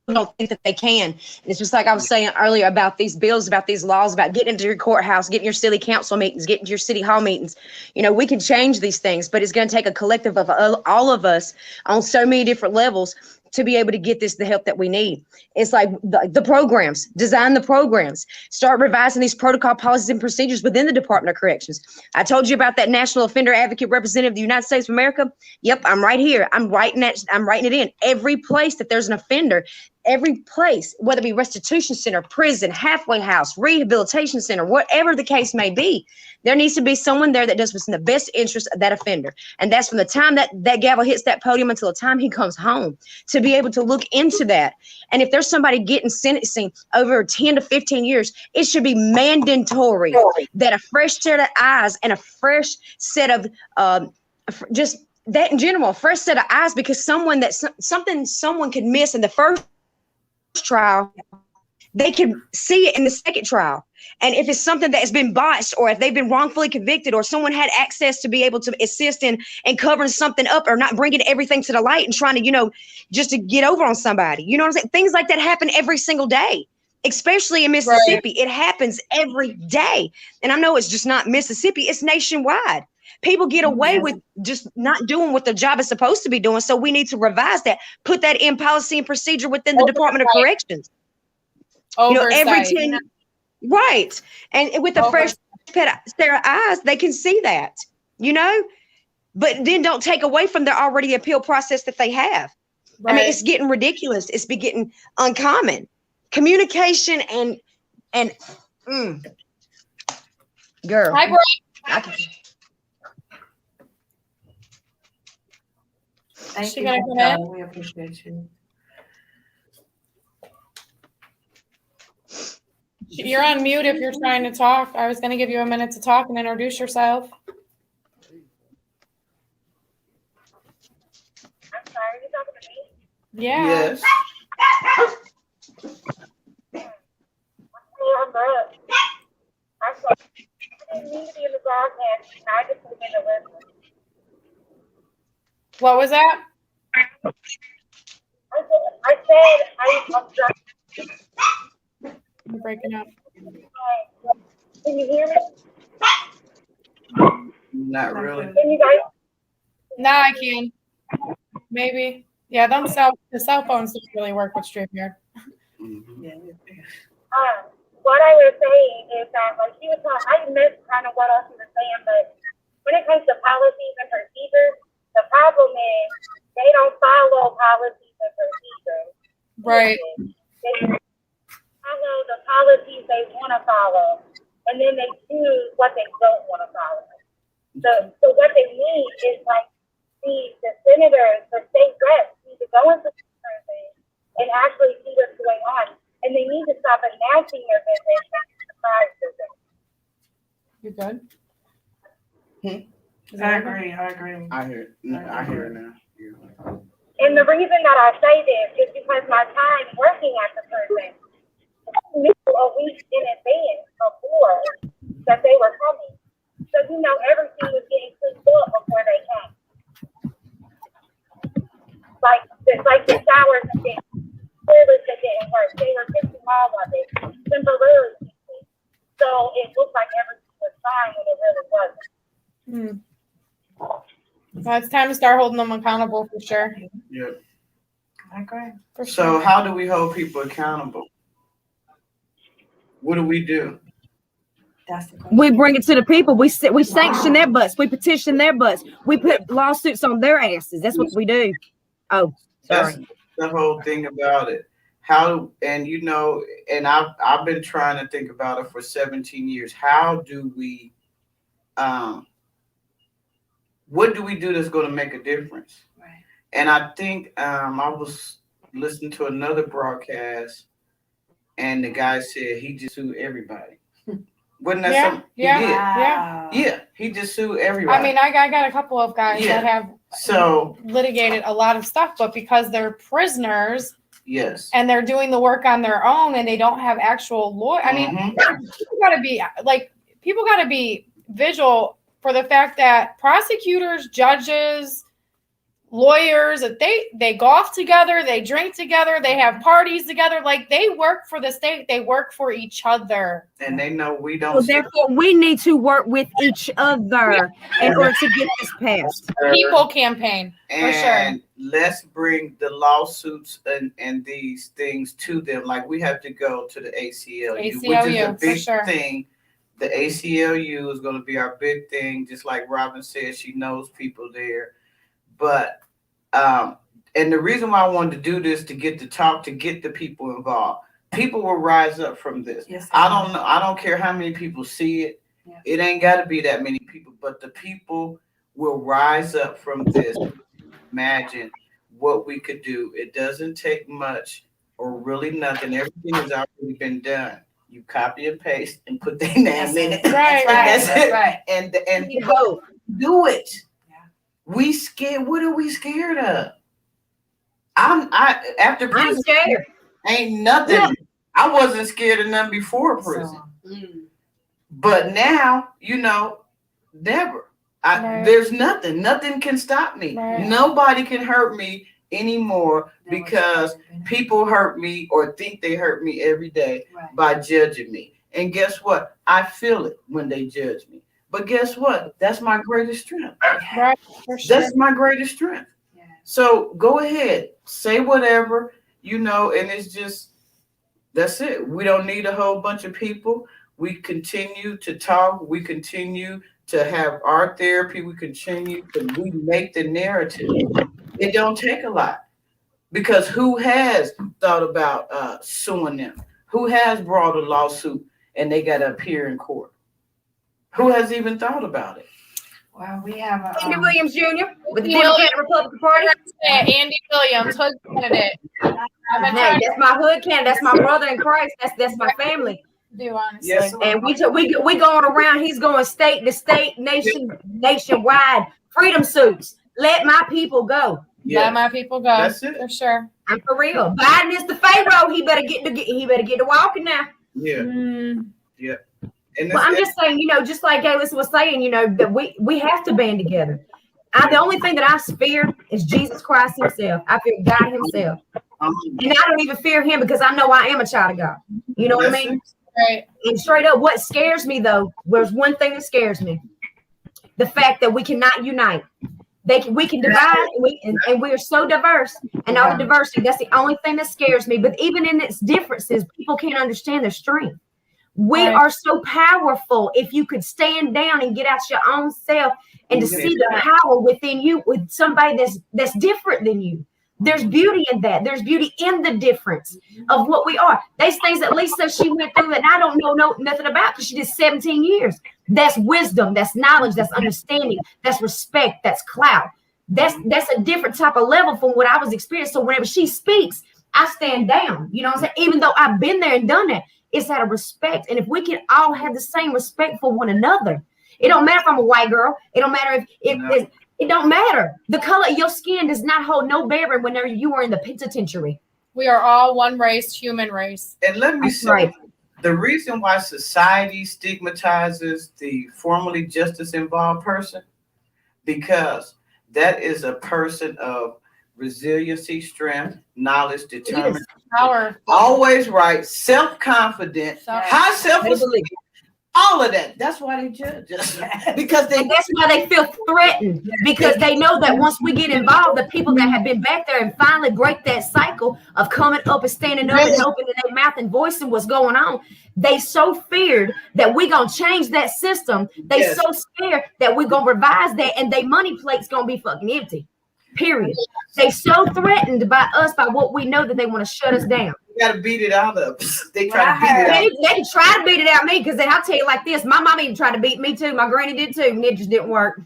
E: don't think that they can. And it's just like I was saying earlier about these bills, about these laws, about getting into your courthouse, getting your city council meetings, getting to your city hall meetings. You know, we can change these things, but it's going to take a collective of all of us on so many different levels to be able to get the help that we need. It's like the programs, design the programs, start revising these protocol policies and procedures within the Department of Corrections. I told you about that National Offender Advocate Representative of the United States of America. Yep, I'm right here. I'm writing it in. Every place that there's an offender, every place, whether it be restitution center, prison, halfway house, rehabilitation center, whatever the case may be, there needs to be someone there that does what's in the best interest of that offender. And that's from the time that gavel hits that podium until the time he comes home, to be able to look into that. And if there's somebody getting sentencing over 10 to 15 years, it should be mandatory that a fresh set of eyes and a fresh set of just that in general, a fresh set of eyes, because someone could miss in the first trial, they can see it in the second trial. And if it's something that has been botched, or if they've been wrongfully convicted, or someone had access to be able to assist in covering something up, or not bringing everything to the light and trying to, just to get over on somebody, you know what I'm saying? Things like that happen every single day, especially in Mississippi. Right. It happens every day. And I know it's just not Mississippi, it's nationwide. People get away with just not doing what the job is supposed to be doing. So we need to revise that, put that in policy and procedure within the Department of Corrections. Every 10, right. And with a fresh set of eyes, they can see that, but then don't take away from their already appeal process that they have. Right. I mean, it's getting ridiculous. It's getting uncommon. Communication and girl.
D: Hi, bro.
C: Thank you. We appreciate you.
D: You're on mute if you're trying to talk. I was going to give you a minute to talk and introduce yourself.
H: I'm sorry, you talking to me?
D: Yeah.
A: Yes.
H: I'm good. I'm sorry. I didn't mean to be in the broadcast. I just wanted to listen.
D: What was that?
H: I said I'm sorry.
D: You're breaking up.
H: Can you hear me?
A: Not really.
H: Can you guys?
D: Now I can. Maybe. Yeah, the cell phones don't really work with StreamYard.
A: Mm-hmm.
H: What I was saying is that, like, she was talking, I missed kind of what else she was saying, but when it comes to policies and procedures, the problem is they don't follow policies and procedures.
D: Right.
H: They follow the policies they want to follow, and then they choose what they don't want to follow. So what they need is, like, the senators, the state reps need to go into the person and actually see what's going on. And they need to stop announcing their visits.
D: You good?
C: I agree.
A: I hear it now. Yeah.
H: And the reason that I say this is because my time working at the prison, I knew a week in advance before that they were coming. So, everything was getting cleaned up before they came. Like the showers and things. Toilets that didn't work. They were fixing all of it temporarily. So it looked like everything was fine when it really wasn't.
D: Well, it's time to start holding them accountable for sure.
A: Yeah.
C: I agree.
D: For
A: So
D: sure.
A: how do we hold people accountable? What do we do?
C: That's the question.
E: We bring it to the people. We sanction their butts. We petition their butts. We put lawsuits on their asses. That's what we do. Oh, sorry.
A: That's the whole thing about it. How, and you know, and I've been trying to think about it for 17 years. How do we what do we do that's going to make a difference?
C: Right.
A: And I think I was listening to another broadcast, and the guy said he just sued everybody. Wasn't that something?
D: Yeah.
A: He did.
C: Wow.
A: Yeah, he just sued everybody.
D: I mean, I got a couple of guys that have litigated a lot of stuff, but because they're prisoners,
A: yes,
D: and they're doing the work on their own, and they don't have actual law. I mean, people got to be visual for the fact that prosecutors, judges, lawyers, that they golf together, they drink together, they have parties together. Like, they work for the state, they work for each other,
A: and they know we don't.
E: So therefore, we need to work with each other in order to get this passed.
D: People campaign for sure.
A: And let's bring the lawsuits and these things to them. Like, we have to go to the ACLU, which is a big thing. The ACLU is going to be our big thing. Just like Robin said, she knows people there. But and the reason why I wanted to do this, to get the people involved. People will rise up from this.
C: Yes,
A: I don't know. I don't care how many people see it.
C: Yeah.
A: It ain't got to be that many people, but the people will rise up from this. Imagine what we could do. It doesn't take much or really nothing. Everything has already been done. You copy and paste and put their name in it.
D: Right.
A: That's it.
C: Right.
A: And
E: Hope.
A: do it.
C: Yeah.
A: We scared. What are we scared of?
E: I'm scared.
A: Ain't nothing. Yeah. I wasn't scared of nothing before prison. But now, never. There's nothing. Nothing can stop me.
D: Right.
A: Nobody can hurt me anymore because people hurt me or think they hurt me every day by judging me. And guess what? I feel it when they judge me. But guess what? That's my greatest strength.
D: Right. For sure.
A: That's my greatest strength.
C: Yeah.
A: So go ahead, say whatever, and it's just, that's it. We don't need a whole bunch of people. We continue to talk. We continue to have our therapy. We make the narrative. It don't take a lot, because who has thought about suing them? Who has brought a lawsuit and they got to appear in court? Who has even thought about it?
C: Well, we have
E: Andy Williams Jr. with the Democratic Republican Party.
D: Andy Williams, hood candidate.
E: Hey, that's my hood candidate. That's my brother in Christ. That's my family.
D: Do honestly.
A: Yes.
E: And we going around. He's going state to state, nationwide. Freedom suits. Let my people go.
A: Yeah.
D: Let my people go.
A: That's it.
D: For sure.
E: I'm for real. Biden is the Pharaoh. He better get to walking now.
A: Yeah. Yeah. And
E: But I'm just saying, just like Gaylis was saying, that we have to band together. The only thing that I fear is Jesus Christ himself. I fear God himself. And I don't even fear him because I know I am a child of God. You know what I mean?
D: Right.
E: And straight up, what scares me, though, there's one thing that scares me. The fact that we cannot unite. We can divide, and we are so diverse. And all the diversity, that's the only thing that scares me. But even in its differences, people can't understand their strength. We are so powerful. If you could stand down and get out your own self and to see the power within you with somebody that's different than you. There's beauty in that. There's beauty in the difference of what we are. These things that Lisa, she went through that I don't know nothing about because she did 17 years. That's wisdom. That's knowledge. That's understanding. That's respect. That's clout. That's a different type of level from what I was experiencing. So whenever she speaks, I stand down. You know what I'm saying? Even though I've been there and done that. It's out of respect. And if we can all have the same respect for one another, it don't matter if I'm a white girl. It don't matter it don't matter. The color of your skin does not hold no bearing whenever you are in the penitentiary.
D: We are all one race, human race.
A: And let me say, the reason why society stigmatizes the formerly justice involved person, because that is a person of resiliency, strength, knowledge, determination,
D: power,
A: always right, self-confident, high self-esteem, All of that. That's why they judge us. Because they
I: And that's why they feel threatened, because they know that once we get involved, the people that have been back there and finally break that cycle of coming up and standing up and opening their mouth and voicing what's going on, they so feared that we're going to change that system. They so scared that we're going to revise that, and their money plate's going to be fucking empty. Period. They so threatened by us, by what we know, that they want to shut us down.
A: You got to beat it out of us. They try to beat it out.
I: They can try to beat it out of me, because then I'll tell you like this. My mom even tried to beat me too. My granny did too, and it just didn't work.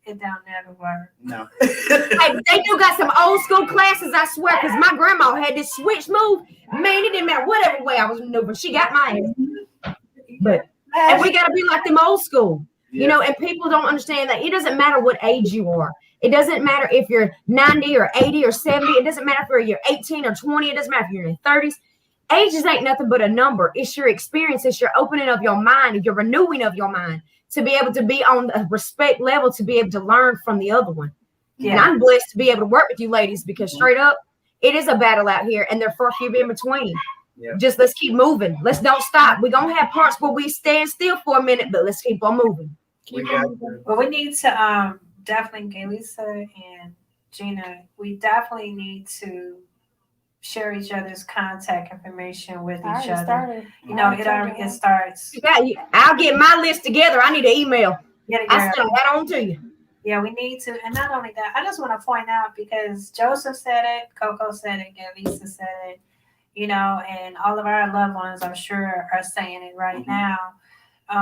C: It don't never work.
A: No.
I: Hey, they do got some old school classes, I swear, because my grandma had this switch move. Man, it didn't matter whatever way I was maneuvering. She got my ass. But and we got to be like them old school, you know, and people don't understand that it doesn't matter what age you are. It doesn't matter if you're 90 or 80 or 70. It doesn't matter if you're 18 or 20. It doesn't matter if you're in your 30s. Ages ain't nothing but a number. It's your experience. It's your opening of your mind, your renewing of your mind to be able to be on a respect level, to be able to learn from the other one. Yeah. And I'm blessed to be able to work with you ladies, because straight up, it is a battle out here, and there are few in between. Yeah. Just let's keep moving. Let's don't stop. We're going to have parts where we stand still for a minute, but let's keep on moving.
C: Well, we need to definitely, Lisa and Gina, we definitely need to share each other's contact information with each other. You know, it starts.
I: Yeah, I'll get my list together. I need an email. I send that on to you.
C: Yeah, we need to. And not only that, I just want to point out, because Joseph said it, Coco said it, Lisa said it, you know, and all of our loved ones, I'm sure, are saying it right now.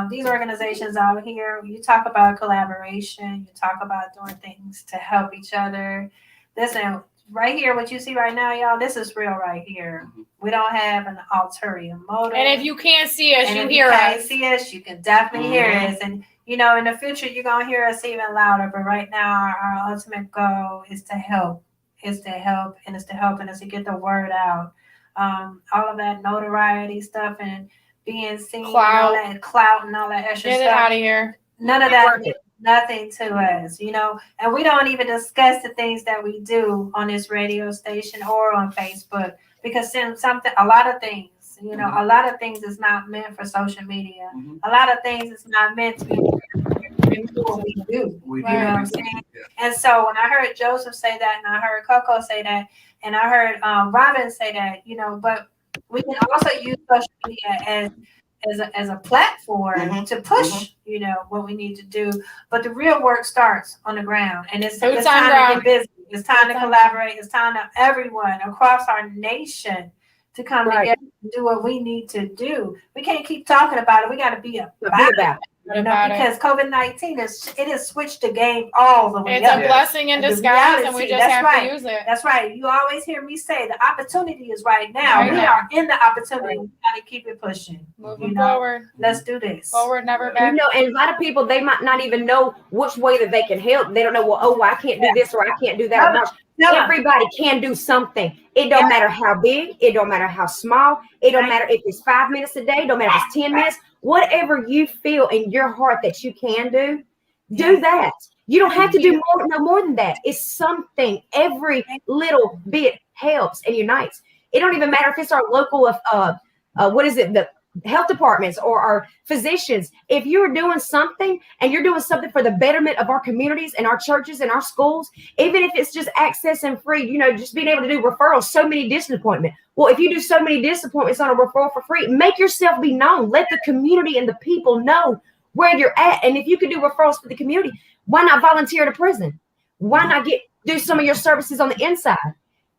C: These organizations out here, you talk about collaboration, you talk about doing things to help each other. Listen, right here, what you see right now, y'all, this is real right here. We don't have an ulterior motive.
D: And if you can't see us,
C: and
D: you
C: if
D: hear
C: you
D: us.
C: can't see us, you can definitely hear us. And, you know, in the future, you're going to hear us even louder. But right now, our ultimate goal is to help. It's to help, and it's to helping us to get the word out. All of that notoriety stuff and being seen, all that clout and all that extra stuff.
D: Get it out of here.
C: None of that, nothing to us, you know. And we don't even discuss the things that we do on this radio station or on Facebook, because a lot of things, you know, a lot of things is not meant for social media. A lot of things is not meant to be what we do. You know what I'm saying? And so when I heard Joseph say that, and I heard Coco say that, and I heard Robin say that, you know, but we can also use social media as a platform to push, you know, what we need to do. But the real work starts on the ground, and it's time to get busy. It's time to collaborate. It's time to everyone across our nation to come together and do what we need to do. We can't keep talking about it. We got to be about it. You know, because COVID-19 has switched the game all the way up.
D: It's a blessing in disguise, and we just have to use it.
C: That's right. You always hear me say the opportunity is right now. We are in the opportunity. We got to keep it pushing.
D: Moving forward.
C: Let's do this.
D: Forward, never back.
I: You know, and a lot of people, they might not even know which way that they can help. They don't know, well, I can't do this or I can't do that. Everybody can do something. It don't matter how big. It don't matter how small. It don't matter if it's 5 minutes a day. It don't matter if it's 10 minutes. Whatever you feel in your heart that you can do that. You don't have to do more than that. It's something. Every little bit helps and unites. It don't even matter if it's our local the health departments or our physicians. If you're doing something and you're doing something for the betterment of our communities and our churches and our schools, even if it's just access and free, you know, just being able to do referrals, so many dentist appointments. Well, if you do so many dentist appointments on a referral for free, make yourself be known. Let the community and the people know where you're at. And if you can do referrals for the community, why not volunteer at a prison? Why not do some of your services on the inside?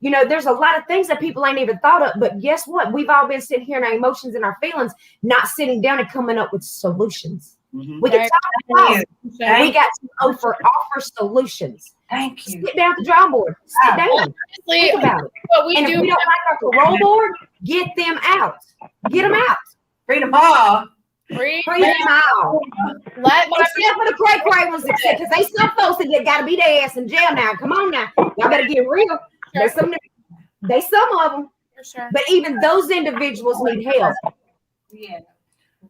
I: You know, there's a lot of things that people ain't even thought of, but guess what? We've all been sitting here in our emotions and our feelings, not sitting down and coming up with solutions. We can talk about we got to offer solutions.
C: Thank you.
I: Sit down at the drawing board. Sit down. Think about it. And if we don't like our parole board, get them out. Get them out.
C: Bring them all.
I: Free them out. Except for the cray ones, because they some folks that got to be their ass in jail now. Come on now. Y'all better get real. There's some of them.
D: For sure.
I: But even those individuals need help.
C: Yeah.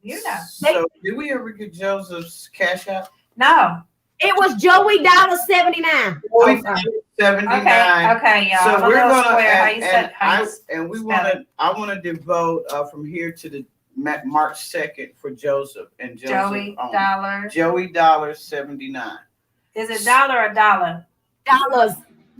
C: You know.
A: So did we ever get Joseph's cash out?
C: No.
I: It was Joey $79.
A: $79.
C: Okay, y'all.
A: So we're gonna
C: I want to devote from here to the
A: March 2nd for Joseph and Joseph.
C: Joey Dollar.
A: Joey Dollar 79.
C: Is it dollar or dollar?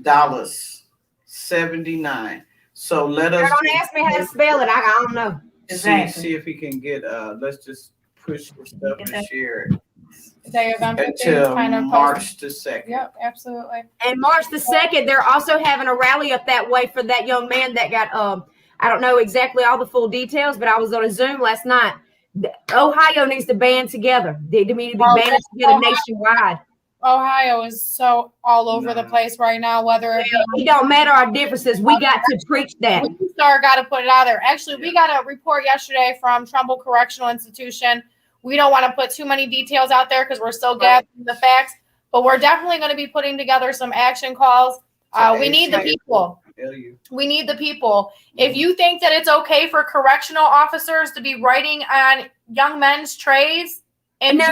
A: Dollars 79. So let us
I: Don't ask me how to spell it. I don't know.
A: see if he can get let's just push the stuff and share it
D: Day of empathy,
A: until
D: kind of
A: March the 2nd.
D: Yep, absolutely.
I: And March the 2nd, they're also having a rally up that way for that young man that got I don't know exactly all the full details, but I was on a Zoom last night. Ohio needs to band together. They need to be banded together nationwide.
D: Ohio is so all over the place right now, whether it be.
I: It don't matter our differences. We got to preach that.
D: We got to put it out there. Actually, we got a report yesterday from Trumbull Correctional Institution. We don't want to put too many details out there because we're still gathering the facts, but we're definitely going to be putting together some action calls. We need the people. We need the people. If you think that it's okay for correctional officers to be writing on young men's trays and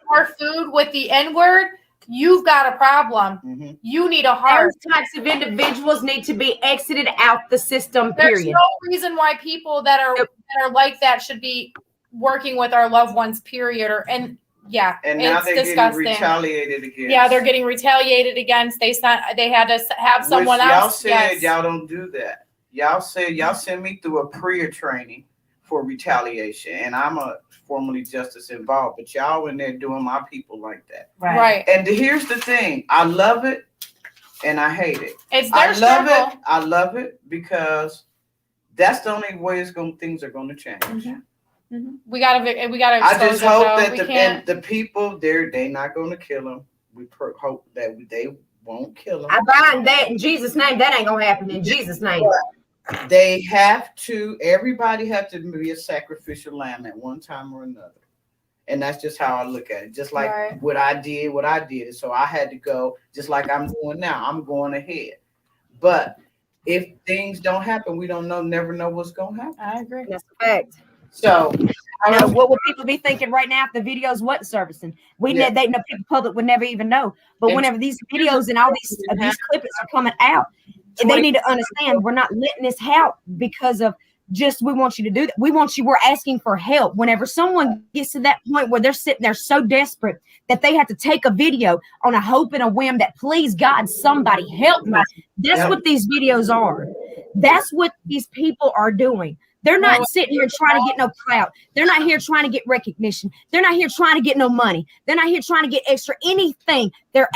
D: more food with the N-word, you've got a problem. You need a heart.
I: Those types of individuals need to be exited out the system,
D: There's
I: period.
D: no reason why people that are like that should be working with our loved ones, period. And now
A: it's
D: they're
A: disgusting. Getting retaliated against.
D: Yeah, they're getting retaliated against. They had to have someone else.
A: Y'all said y'all don't do that. Y'all said y'all send me through a prayer training for retaliation, and I'm a formally justice involved, but y'all in there doing my people like that.
D: Right.
A: And here's the thing: I love it, and I hate it.
D: It's their struggle.
A: I love it because that's the only way things are going to change.
D: We gotta.
A: I just hope that the people they're not going to kill them. We hope that they won't kill them.
I: I bind that in Jesus' name. That ain't gonna happen in Jesus' name.
A: They have to. Everybody have to be a sacrificial lamb at one time or another, and that's just how I look at it. Just like what I did. So I had to go. Just like I'm doing now. I'm going ahead. But if things don't happen, we don't never know what's going to happen.
D: I agree.
I: That's a fact.
A: So,
I: what would people be thinking right now if the videos wasn't servicing? People public would never even know. But whenever these videos and all these clips are coming out, they need to understand we're not letting this out because of just we want you to do that. We're asking for help. Whenever someone gets to that point where they're sitting there so desperate that they have to take a video on a hope and a whim that please God, somebody help me. That's what these videos are. That's what these people are doing. They're not sitting here trying to get no clout. They're not here trying to get recognition. They're not here trying to get no money. They're not here trying to get extra anything. They're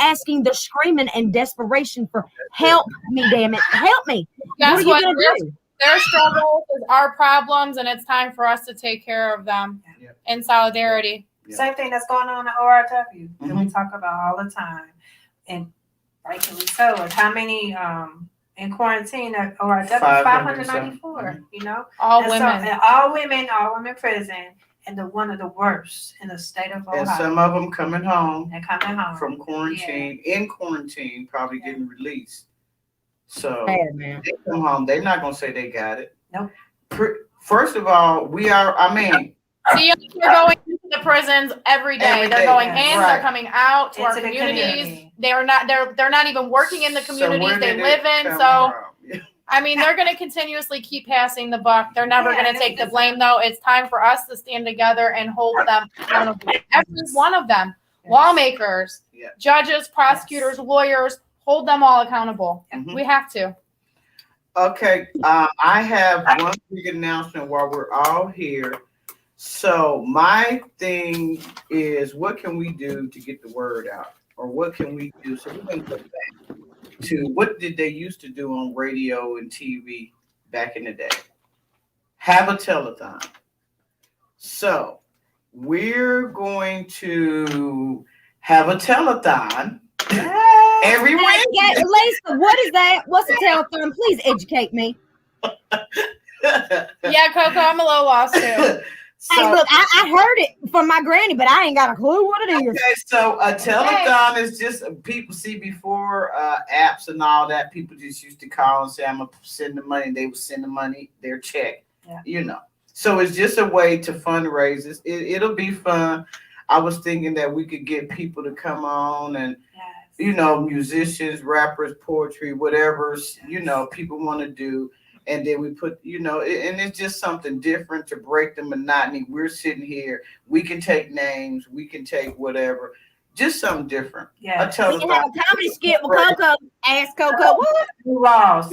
I: screaming in desperation for help me, damn it. Help me.
D: That's
I: what are you going to do?
D: Their struggles is our problems, and it's time for us to take care of them in solidarity.
C: Same thing that's going on in ORW that we talk about all the time. And rightfully so. Like how many in quarantine at ORW? 594,
D: All
C: women prison, and one of the worst in the state of Ohio.
A: And some of them coming home. From quarantine, in quarantine, probably getting released. So they come home. They're not gonna say they got it.
C: Nope.
A: First of all, they're going
D: into the prisons every day. They're going in, they're coming out to our communities. They're not even working in the communities they live in. So I mean, they're going to continuously keep passing the buck. They're never going to take the blame, though. It's time for us to stand together and hold them accountable. Every one of them, lawmakers, judges, prosecutors, lawyers, hold them all accountable. We have to.
A: Okay, I have one big announcement while we're all here. So my thing is, what can we do to get the word out? Or what can we do? So we're going to go back to what did they used to do on radio and TV back in the day? Have a telethon. So we're going to have a telethon every week.
I: Lisa, what is that? What's a telethon? Please educate me.
D: Yeah, Coco, I'm a little lost too.
I: Hey, look, I heard it from my granny, but I ain't got a clue what it is.
A: Okay, so a telethon is just people see before apps and all that. People just used to call and say, "I'm gonna send the money." They would send the money, their check. So it's just a way to fundraise. It'll be fun. I was thinking that we could get people to come on and musicians, rappers, poetry, whatever people want to do. and then we put, and it's just something different to break the monotony. We're sitting here, we can take names, we can take whatever, just something different.
B: Yeah.
A: A telethon.
I: We can have a comedy skit with Coco. Ask Coco what?
B: Lou Ross.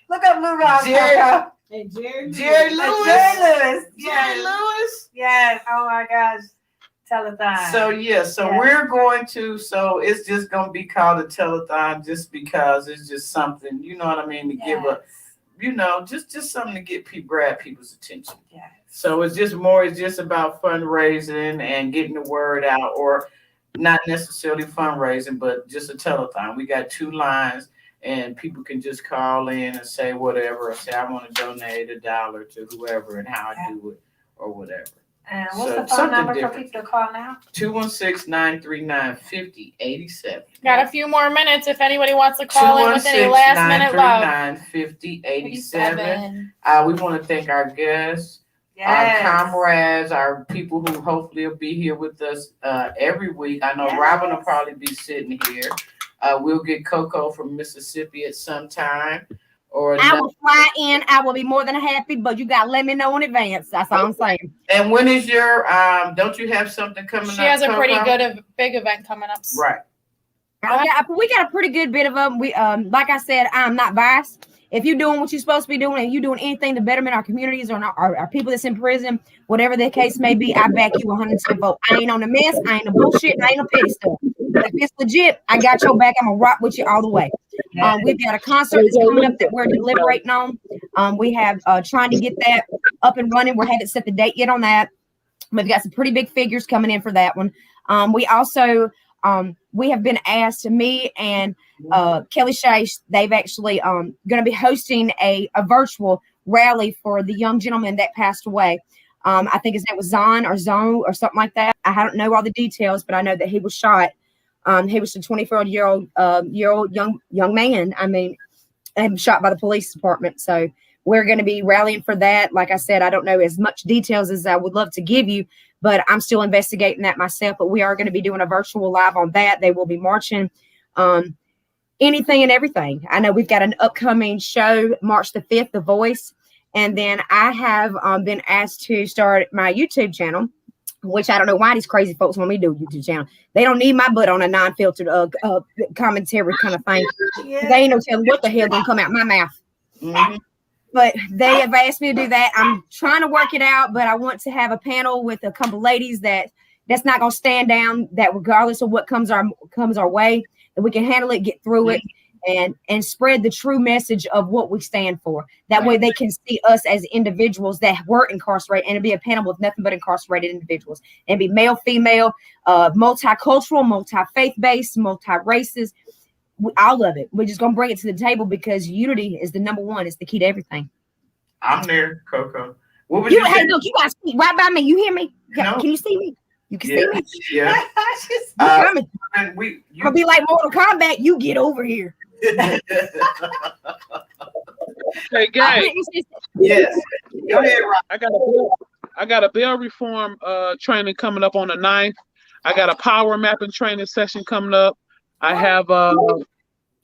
B: Look up Lou Ross.
A: Jerry-
B: And
A: Jerry Lewis.
B: Jerry Lewis.
A: Jerry
B: Yes.
A: Lewis.
B: Yes. Oh my gosh. Telethon.
A: So we're going to, so it's just going to be called a telethon just because it's just something, you know what I mean, to give a, just something to get grab people's attention.
B: Yes.
A: So it's just about fundraising and getting the word out, or not necessarily fundraising, but just a telethon. We got 2 lines, and people can just call in and say whatever, or say, I want to donate $1 to whoever and how I do it or whatever.
C: And what's
A: So
C: the phone
A: something
C: number
A: different.
C: for people to call now?
A: 216-939-5087.
D: Got a few more minutes if anybody wants to call in with any last minute love.
A: 216-939-5087. We want to thank our guests, our comrades, our people who hopefully will be here with us every week. I know Robin will probably be sitting here. We'll get Coco from Mississippi at some time. Or
I: I will fly in. I will be more than happy, but you got to let me know in advance. That's all I'm saying.
A: And when is your, don't you have something coming up?
D: She has a
A: Coco?
D: pretty good big event coming up.
A: Right.
I: We got a pretty good bit of them. We, like I said, I'm not biased. If you're doing what you're supposed to be doing and you're doing anything to betterment our communities or our people that's in prison, whatever the case may be, I back you 100% vote. I ain't on the mess. I ain't no bullshit. I ain't no petty stuff. If it's legit, I got your back. I'm going to rock with you all the way. We've got a concert that's coming up that we're deliberating on. We have trying to get that up and running. We haven't set the date yet on that. We've got some pretty big figures coming in for that one. We also, we have been asked, me and Kelly Shea, they've actually going to be hosting a virtual rally for the young gentleman that passed away. I think his name was Zon or something like that. I don't know all the details, but I know that he was shot. He was a 24-year-old young man. I mean, and shot by the police department. So we're going to be rallying for that. Like I said, I don't know as much details as I would love to give you, but I'm still investigating that myself. But we are going to be doing a virtual live on that. They will be marching anything and everything. I know we've got an upcoming show, March the 5th, The Voice. And then I have been asked to start my YouTube channel, which I don't know why these crazy folks want me to do a YouTube channel. They don't need my butt on a non-filtered commentary kind of thing. Yeah. They ain't no telling what the hell gonna come out my mouth. Mm-hmm. But they have asked me to do that. I'm trying to work it out, but I want to have a panel with a couple ladies that's not gonna stand down, that regardless of what comes our way, that we can handle it, get through it, and spread the true message of what we stand for. That way they can see us as individuals that were incarcerated, and it'd be a panel with nothing but incarcerated individuals. And be male, female, multicultural, multi-faith-based, multi-races, all of it. We're just going to bring it to the table because unity is the number one. It's the key to everything.
A: I'm there, Coco. What was
I: hey, look, you guys speak right by me. You hear me?
A: No.
I: Can you see me? You can see me?
A: Yeah.
I: I'm going to be like Mortal Kombat. You get over here.
F: Hey, Gay.
A: Yes. Go ahead, Rob.
F: I got a bail reform training coming up on the 9th. I got a power mapping training session coming up. I have I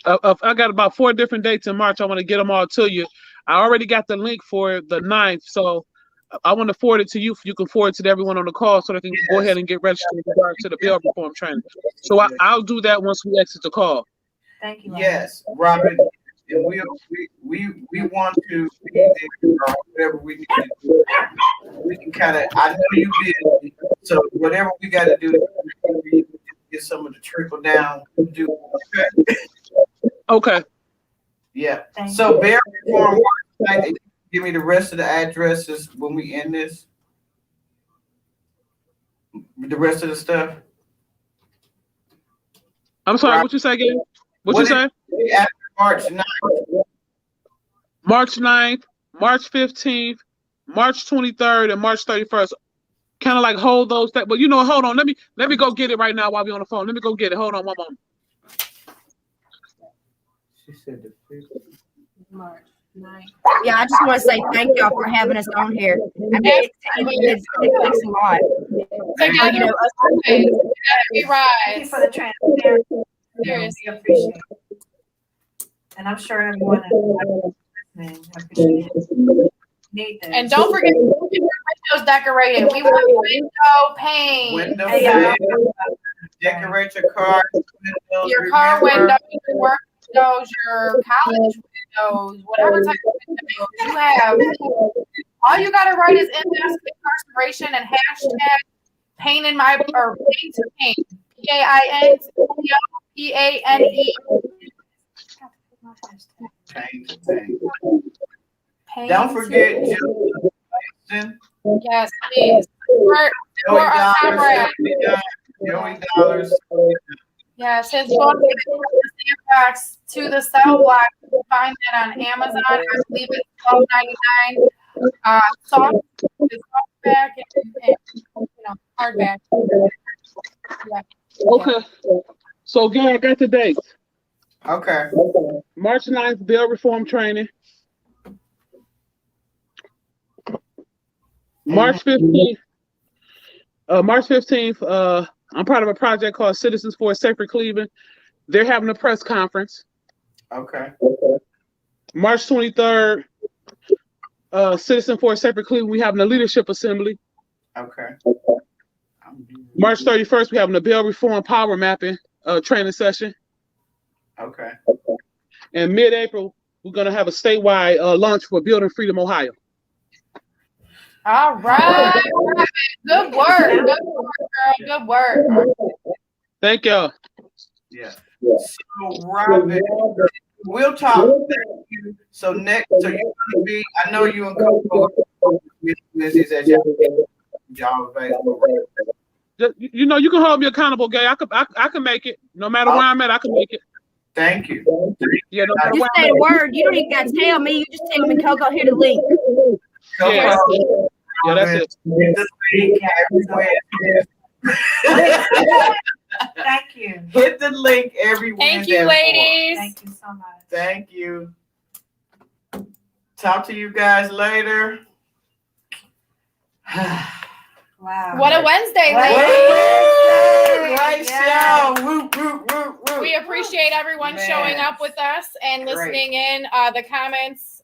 F: got about 4 different dates in March. I want to get them all to you. I already got the link for the 9th, so I want to forward it to you. You can forward it to everyone on the call so they can go ahead and get registered in regards to the bail reform training. So I'll do that once we exit the call.
C: Thank you, Robin.
A: Yes, Robin. And we want to be there or whatever we need to do. We can kind of, I know you busy, so whatever we got to do to get some of the trickle down, we'll do.
F: Okay.
A: Yeah. So bail reform, give me the rest of the addresses when we end this. The rest of the stuff.
F: I'm sorry, what you say again? What you say?
A: After March 9th.
F: March 9th, March 15th, March 23rd, and March 31st. Kind of like hold those, but hold on. Let me go get it right now while we're on the phone. Let me go get it. Hold on one moment.
A: She said the 5th.
C: March 9th.
I: Yeah, I just want to say thank y'all for having us on here. I mean, it takes a lot.
D: Thank you
C: for the transparency. Seriously appreciate it. And I'm sure everyone listening. I appreciate it. Need this.
D: And don't forget to keep your windows decorated. We want window paint.
A: Window
B: Yeah.
A: paint, decorate your car, windows,
D: Your car
A: remember-
D: windows, your work windows, your college windows, whatever type of windows you have. All you gotta write is incarceration and hashtag pain in my or pain to pain. PAINPANE.
A: Paint to paint.
C: Pain
A: Don't
C: to
A: forget
C: pain.
A: Justin.
D: Yes, please. For
A: Joey
D: our
A: Dollars,
D: comrade.
A: Joey Dollars.
D: Yes, his book is From the Sandbox to the Cell Block. You can find that on Amazon. I believe it's $12.99. Softback and hardback. Yeah.
F: Okay. So again, I got the dates.
A: Okay.
F: March 9th, bail reform training. March 15th. March 15th, I'm part of a project called Citizens for a Safer Cleveland. They're having a press conference.
A: Okay.
F: March 23rd, Citizen for a Safer Cleveland, we having a leadership assembly.
A: Okay.
F: March 31st, we having a bail reform power mapping training session.
A: Okay.
F: And mid-April, we're going to have a statewide launch for Building Freedom, Ohio.
D: All right. Good work. Good work, girl. Good work.
F: Thank y'all.
A: Yeah. So Robin, we'll talk. Thank you. So next, so you're gonna be. I know you and Coco Wednesdays at y'all available.
F: You know, you can hold me accountable, Gay. I can make it. No matter where I'm at, I can make it.
A: Thank you.
F: Yeah, no matter
I: Just
F: where I'm
I: say
F: at.
I: the word. You don't even got to tell me. You just tell me, Coco, here the link.
F: Yeah. Yeah, that's it.
C: Thank you.
A: Hit the link every
D: Thank
A: Wednesday
D: you,
A: at 4.
D: ladies.
C: Thank you so much.
A: Thank you. Talk to you guys later.
C: Wow.
D: What a Wednesday,
A: Great
D: ladies.
A: show. Woo, woo, woo, woo.
D: We appreciate everyone
A: Man.
D: showing up with us and
A: Great.
D: listening in. The comments,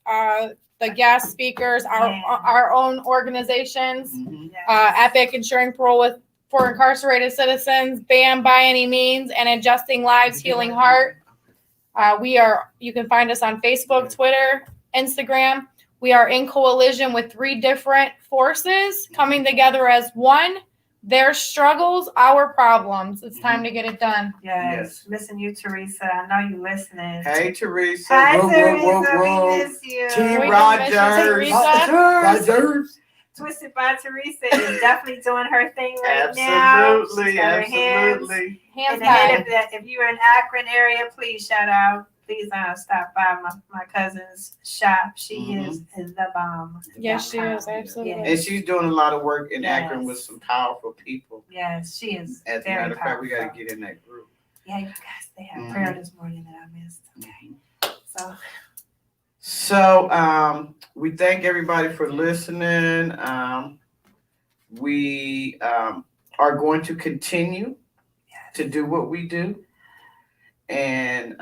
D: the guest speakers,
C: Man.
D: our own organizations,
A: Mhm.
D: Epic Ensuring Parole for Incarcerated Citizens, BAM by Any Means, and Adjusting Lives, Healing Heart. You can find us on Facebook, Twitter, Instagram. We are in coalition with 3 different forces coming together as one. Their struggles, our problems. It's time to get it done.
C: Yes. Listen, you, Teresa. I know you listening.
A: Hey, Teresa.
C: Hi,
A: Woo, woo,
C: Teresa.
A: woo, woo.
C: We miss you.
A: T.
D: We do miss you,
A: Rogers.
D: Teresa.
C: Twisted by Teresa is definitely doing her thing right now.
A: Absolutely,
C: She's got her hands
A: absolutely.
D: Hands
C: in the head
D: tied.
C: of that. If you're in Akron area, please shout out. Please stop by my cousin's shop. She is the bomb.
D: Yes, she is. Absolutely.
A: And she's doing a lot of work in Akron
C: Yes.
A: with some powerful people.
C: Yes, she is.
A: As a
C: very
A: matter of fact, we got
C: powerful.
A: to get in that group.
C: Yeah, you guys, they had
A: Mhm.
C: prayer this morning that I missed. Okay.
A: So we thank everybody for listening. We are going to continue to do what we do. And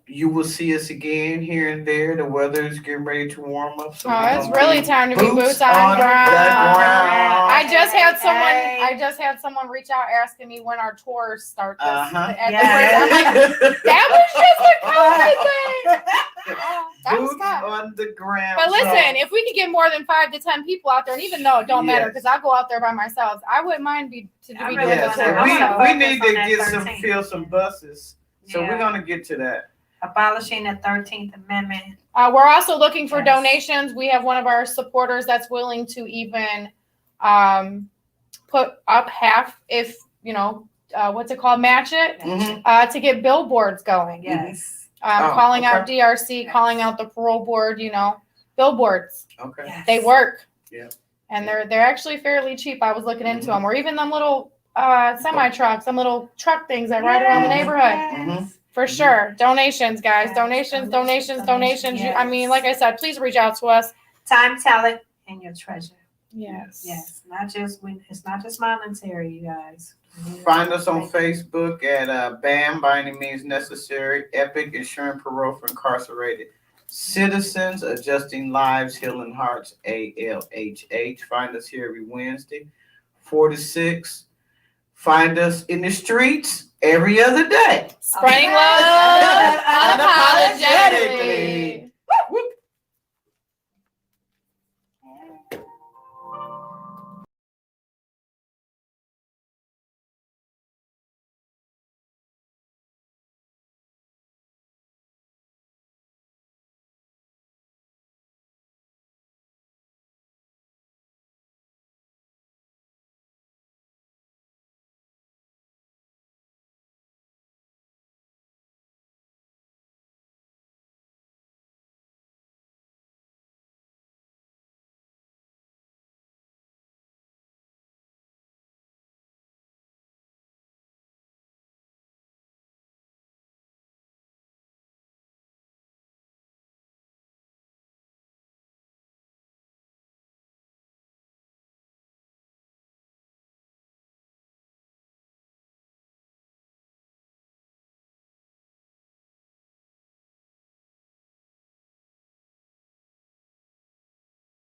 A: you will see us again here and there. The weather is getting ready to warm up. So we're
D: It's
A: gonna
D: really
A: be
D: time to be boots on
A: the
D: ground.
A: ground.
D: I just had someone.
C: Hey.
D: I just had someone reach out asking me when our tours start. This,
A: Uh-huh.
D: at the
C: Yeah.
D: break. I'm like, that was just a COVID thing. That was
A: Boots
D: tough.
A: on the ground.
D: But listen, if we could get more than 5 to 10 people out there, and even though it don't matter
A: Yes.
D: because I'll go out there by myself, I wouldn't mind to be
C: I'm
D: doing
C: really
D: the
A: Yes,
C: gonna-
D: tour.
C: I wanna
A: we
C: focus
A: need
C: on
A: to
C: that
A: get
C: 13th.
A: fill some buses. So
C: Yeah.
A: we're gonna get to that.
C: Abolishing the 13th Amendment.
D: We're also looking for
C: Yes.
D: donations. We have one of our supporters that's willing to even put up half, if what's it called, match it,
A: Mhm.
D: to get billboards going.
C: Yes.
A: Oh,
D: Calling out
A: okay.
D: DRC,
C: Yes.
D: calling out the parole board. Billboards.
A: Okay.
C: Yes.
D: They work.
A: Yeah.
D: And they're actually fairly cheap. I was looking into
A: Mhm.
D: them, or even them little semi trucks, some little truck things that ride around the
C: Yes.
D: neighborhood.
A: Mhm.
D: For sure. Donations, guys.
C: Yes.
D: Donations.
C: Yes.
D: I mean, like I said, please reach out to us.
C: Time, talent, and your treasure.
D: Yes.
C: Yes. It's not just monetary, you guys.
A: Find us on Facebook at BAM by Any Means Necessary, Epic Ensuring Parole for Incarcerated Citizens Adjusting Lives, Healing Hearts, ALHH. Find us here every Wednesday, 4 to 6. Find us in the streets every other day.
D: Spreading love unapologetically.